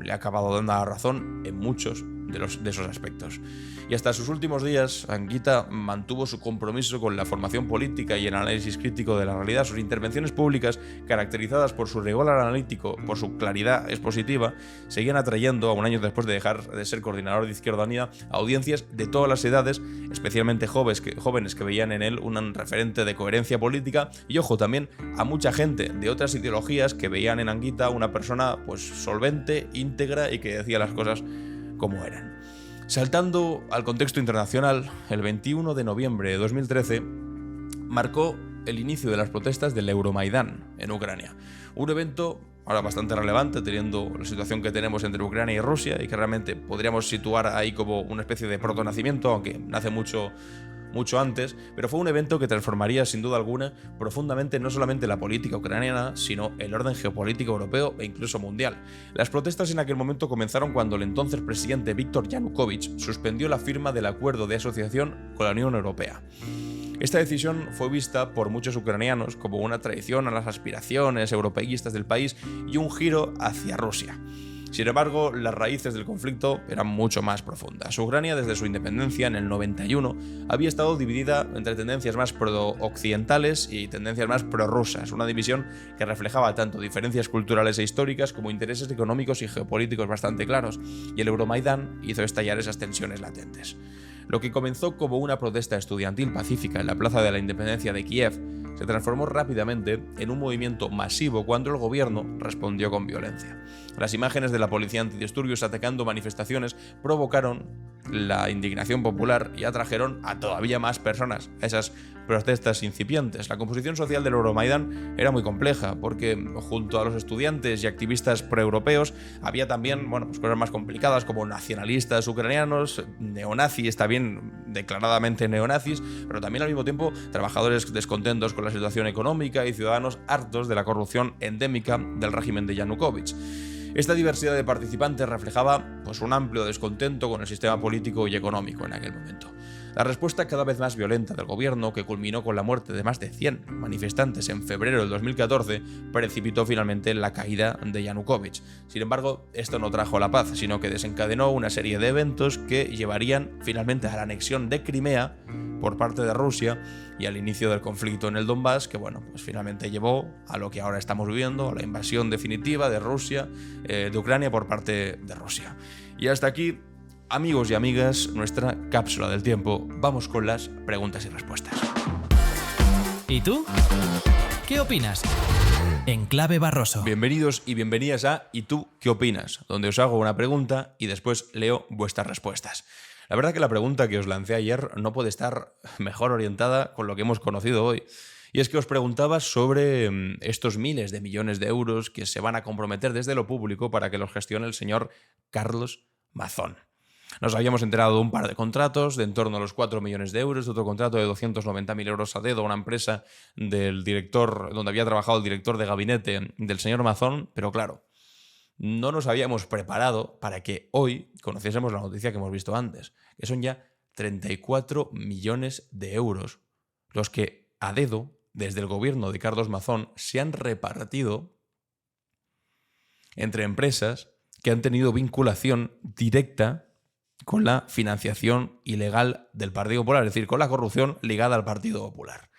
le ha acabado dando la razón en muchos de esos aspectos. Y hasta sus últimos días, Anguita mantuvo su compromiso con la formación política y el análisis crítico de la realidad. Sus intervenciones públicas, caracterizadas por su rigor analítico, por su claridad expositiva, seguían atrayendo, a un año después de dejar de ser coordinador de Izquierda Unida, a audiencias de todas las edades, especialmente jóvenes que veían en él un referente de coherencia política y, ojo, también a mucha gente de otras ideologías que veían en Anguita una persona solvente, íntegra y que decía las cosas como eran. Saltando al contexto internacional, el 21 de noviembre de 2013 marcó el inicio de las protestas del Euromaidán en Ucrania. Un evento ahora bastante relevante, teniendo la situación que tenemos entre Ucrania y Rusia y que realmente podríamos situar ahí como una especie de protonacimiento, aunque nace mucho antes, pero fue un evento que transformaría sin duda alguna profundamente no solamente la política ucraniana, sino el orden geopolítico europeo e incluso mundial. Las protestas en aquel momento comenzaron cuando el entonces presidente Viktor Yanukovych suspendió la firma del acuerdo de asociación con la Unión Europea. Esta decisión fue vista por muchos ucranianos como una traición a las aspiraciones europeístas del país y un giro hacia Rusia. Sin embargo, las raíces del conflicto eran mucho más profundas. Ucrania, desde su independencia en el 91, había estado dividida entre tendencias más pro-occidentales y tendencias más prorrusas, una división que reflejaba tanto diferencias culturales e históricas como intereses económicos y geopolíticos bastante claros, y el Euromaidán hizo estallar esas tensiones latentes. Lo que comenzó como una protesta estudiantil pacífica en la Plaza de la Independencia de Kiev se transformó rápidamente en un movimiento masivo cuando el gobierno respondió con violencia. Las imágenes de la policía antidisturbios atacando manifestaciones provocaron la indignación popular y atrajeron a todavía más personas a esas protestas incipientes. La composición social del Euromaidán era muy compleja porque junto a los estudiantes y activistas proeuropeos había también pues cosas más complicadas como nacionalistas ucranianos, neonazis, también declaradamente neonazis, pero también al mismo tiempo trabajadores descontentos con la situación económica y ciudadanos hartos de la corrupción endémica del régimen de Yanukovych. Esta diversidad de participantes reflejaba un amplio descontento con el sistema político y económico en aquel momento. La respuesta cada vez más violenta del gobierno, que culminó con la muerte de más de 100 manifestantes en febrero del 2014, precipitó finalmente la caída de Yanukovych. Sin embargo, esto no trajo la paz, sino que desencadenó una serie de eventos que llevarían finalmente a la anexión de Crimea por parte de Rusia y al inicio del conflicto en el Donbass, que finalmente llevó a lo que ahora estamos viviendo, a la invasión definitiva de Rusia, de Ucrania por parte de Rusia. Y hasta aquí, amigos y amigas, nuestra cápsula del tiempo. Vamos con las preguntas y respuestas. ¿Y tú? ¿Qué opinas? En Clave Barroso. Bienvenidos y bienvenidas a ¿Y tú qué opinas?, donde os hago una pregunta y después leo vuestras respuestas. La verdad que la pregunta que os lancé ayer no puede estar mejor orientada con lo que hemos conocido hoy. Y es que os preguntaba sobre estos miles de millones de euros que se van a comprometer desde lo público para que los gestione el señor Carlos Mazón. Nos habíamos enterado de un par de contratos de en torno a los 4 millones de euros, otro contrato de 290.000 euros a dedo a una empresa del director, donde había trabajado el director de gabinete del señor Mazón, pero claro, no nos habíamos preparado para que hoy conociésemos la noticia que hemos visto antes, que son ya 34 millones de euros, los que a dedo, desde el gobierno de Carlos Mazón, se han repartido entre empresas que han tenido vinculación directa con la financiación ilegal del Partido Popular, es decir, con la corrupción ligada al Partido Popular.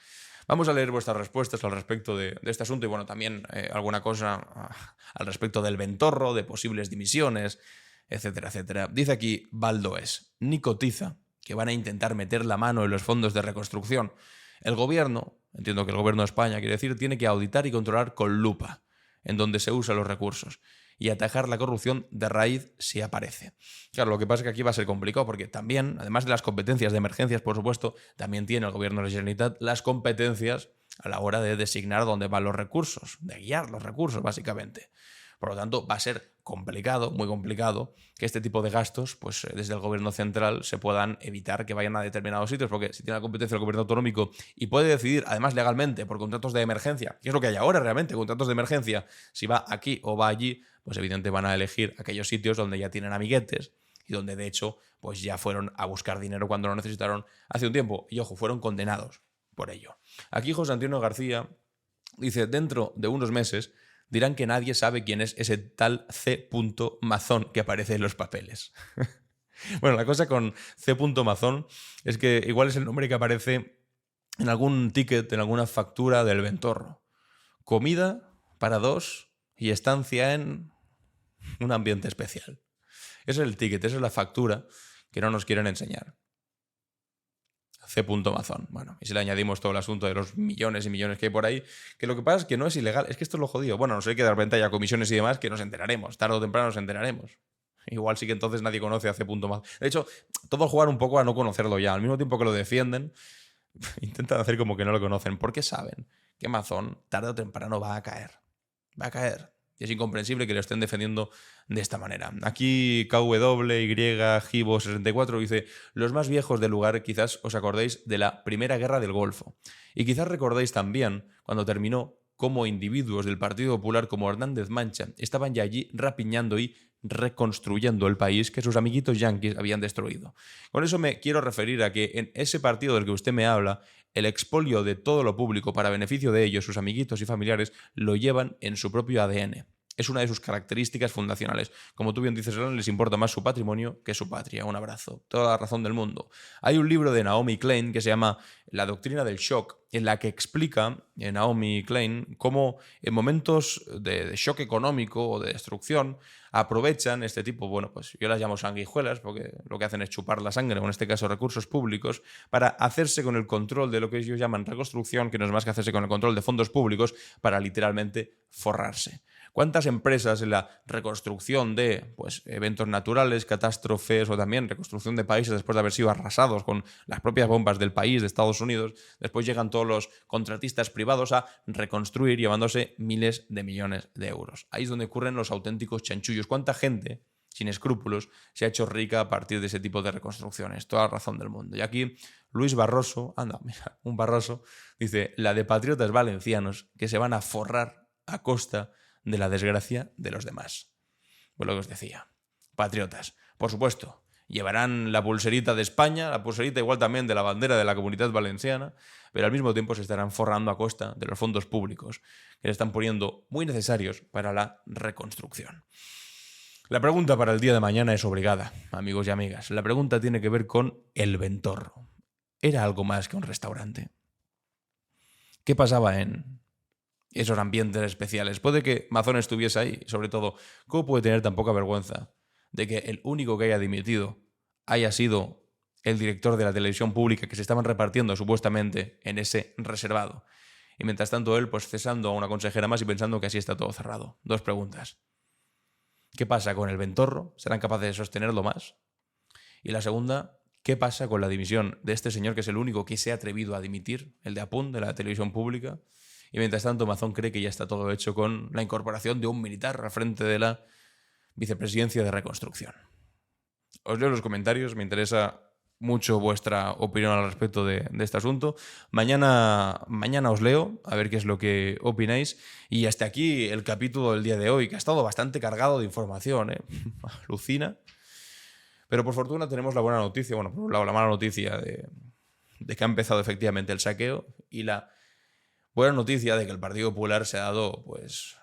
Vamos a leer vuestras respuestas al respecto de este asunto y también alguna cosa al respecto del ventorro, de posibles dimisiones, etcétera, etcétera. Dice aquí Baldoes, ni cotiza, que van a intentar meter la mano en los fondos de reconstrucción. El gobierno, entiendo que el gobierno de España quiere decir, tiene que auditar y controlar con lupa en donde se usan los recursos y atajar la corrupción de raíz si aparece. Claro, lo que pasa es que aquí va a ser complicado porque también, además de las competencias de emergencias, por supuesto, también tiene el gobierno de la Generalitat las competencias a la hora de designar dónde van los recursos, de guiar los recursos, básicamente. Por lo tanto, va a ser complicado, muy complicado, que este tipo de gastos, desde el gobierno central, se puedan evitar que vayan a determinados sitios, porque si tiene la competencia el gobierno autonómico y puede decidir, además legalmente, por contratos de emergencia, que es lo que hay ahora realmente, contratos de emergencia, si va aquí o va allí, evidentemente van a elegir aquellos sitios donde ya tienen amiguetes y donde de hecho ya fueron a buscar dinero cuando lo necesitaron hace un tiempo y ojo, fueron condenados por ello. Aquí José Antonio García dice, dentro de unos meses dirán que nadie sabe quién es ese tal C. Mazón que aparece en los papeles. Bueno, la cosa con C. Mazón es que igual es el nombre que aparece en algún ticket, en alguna factura del ventorro. Comida para 2 y estancia en un ambiente especial. Ese es el ticket, esa es la factura que no nos quieren enseñar. C. Mazón. Bueno, y si le añadimos todo el asunto de los millones y millones que hay por ahí, que lo que pasa es que no es ilegal, es que esto es lo jodido. Bueno, nos hay que dar cuenta ya comisiones y demás que nos enteraremos, tarde o temprano nos enteraremos. Igual sí que entonces nadie conoce a C. Mazón. De hecho, todos juegan un poco a no conocerlo ya. Al mismo tiempo que lo defienden, intentan hacer como que no lo conocen, porque saben que Mazón tarde o temprano va a caer. Va a caer. Y es incomprensible que lo estén defendiendo de esta manera. Aquí KWYGivo64 dice, los más viejos del lugar quizás os acordéis de la Primera Guerra del Golfo. Y quizás recordéis también cuando terminó cómo individuos del Partido Popular como Hernández Mancha estaban ya allí rapiñando y reconstruyendo el país que sus amiguitos yanquis habían destruido. Con eso me quiero referir a que en ese partido del que usted me habla, el expolio de todo lo público para beneficio de ellos, sus amiguitos y familiares, lo llevan en su propio ADN. Es una de sus características fundacionales. Como tú bien dices, Elan, les importa más su patrimonio que su patria. Un abrazo. Toda la razón del mundo. Hay un libro de Naomi Klein que se llama La doctrina del shock, en la que explica Naomi Klein cómo en momentos de shock económico o de destrucción aprovechan este tipo, bueno, pues yo las llamo sanguijuelas porque lo que hacen es chupar la sangre, o en este caso recursos públicos, para hacerse con el control de lo que ellos llaman reconstrucción, que no es más que hacerse con el control de fondos públicos para literalmente forrarse. ¿Cuántas empresas en la reconstrucción de pues, eventos naturales, catástrofes o también reconstrucción de países después de haber sido arrasados con las propias bombas del país, de Estados Unidos, después llegan todos los contratistas privados a reconstruir llevándose miles de millones de euros? Ahí es donde ocurren los auténticos chanchullos. ¿Cuánta gente sin escrúpulos se ha hecho rica a partir de ese tipo de reconstrucciones? Toda la razón del mundo. Y aquí Luis Barroso, mira, un Barroso, dice, la de patriotas valencianos que se van a forrar a costa de la desgracia de los demás. Pues lo que os decía. Patriotas, por supuesto, llevarán la pulserita de España, la pulserita igual también de la bandera de la Comunidad Valenciana, pero al mismo tiempo se estarán forrando a costa de los fondos públicos que le están poniendo muy necesarios para la reconstrucción. La pregunta para el día de mañana es obligada, amigos y amigas. La pregunta tiene que ver con el Ventorro. ¿Era algo más que un restaurante? ¿Qué pasaba en esos ambientes especiales? Puede que Mazón estuviese ahí, y sobre todo, ¿cómo puede tener tan poca vergüenza de que el único que haya dimitido haya sido el director de la televisión pública que se estaban repartiendo supuestamente en ese reservado? Y mientras tanto él, pues cesando a una consejera más y pensando que así está todo cerrado. Dos preguntas. ¿Qué pasa con el Ventorro? ¿Serán capaces de sostenerlo más? Y la segunda, ¿qué pasa con la dimisión de este señor que es el único que se ha atrevido a dimitir, el de Apun, de la televisión pública? Y mientras tanto, Mazón cree que ya está todo hecho con la incorporación de un militar al frente de la vicepresidencia de reconstrucción. Os leo los comentarios, me interesa mucho vuestra opinión al respecto de este asunto. Mañana os leo, a ver qué es lo que opináis. Y hasta aquí el capítulo del día de hoy, que ha estado bastante cargado de información, alucina. Pero por fortuna tenemos la buena noticia, bueno, por un lado la mala noticia de que ha empezado efectivamente el saqueo, y la buena noticia de que el Partido Popular se ha dado, pues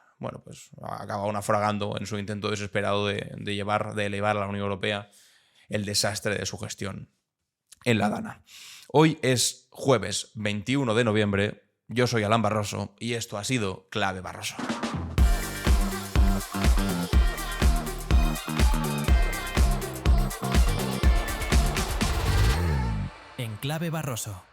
ha acabado naufragando en su intento desesperado de elevar a la Unión Europea el desastre de su gestión en la Dana. Hoy es jueves 21 de noviembre, yo soy Alan Barroso y esto ha sido Clave Barroso. En Clave Barroso.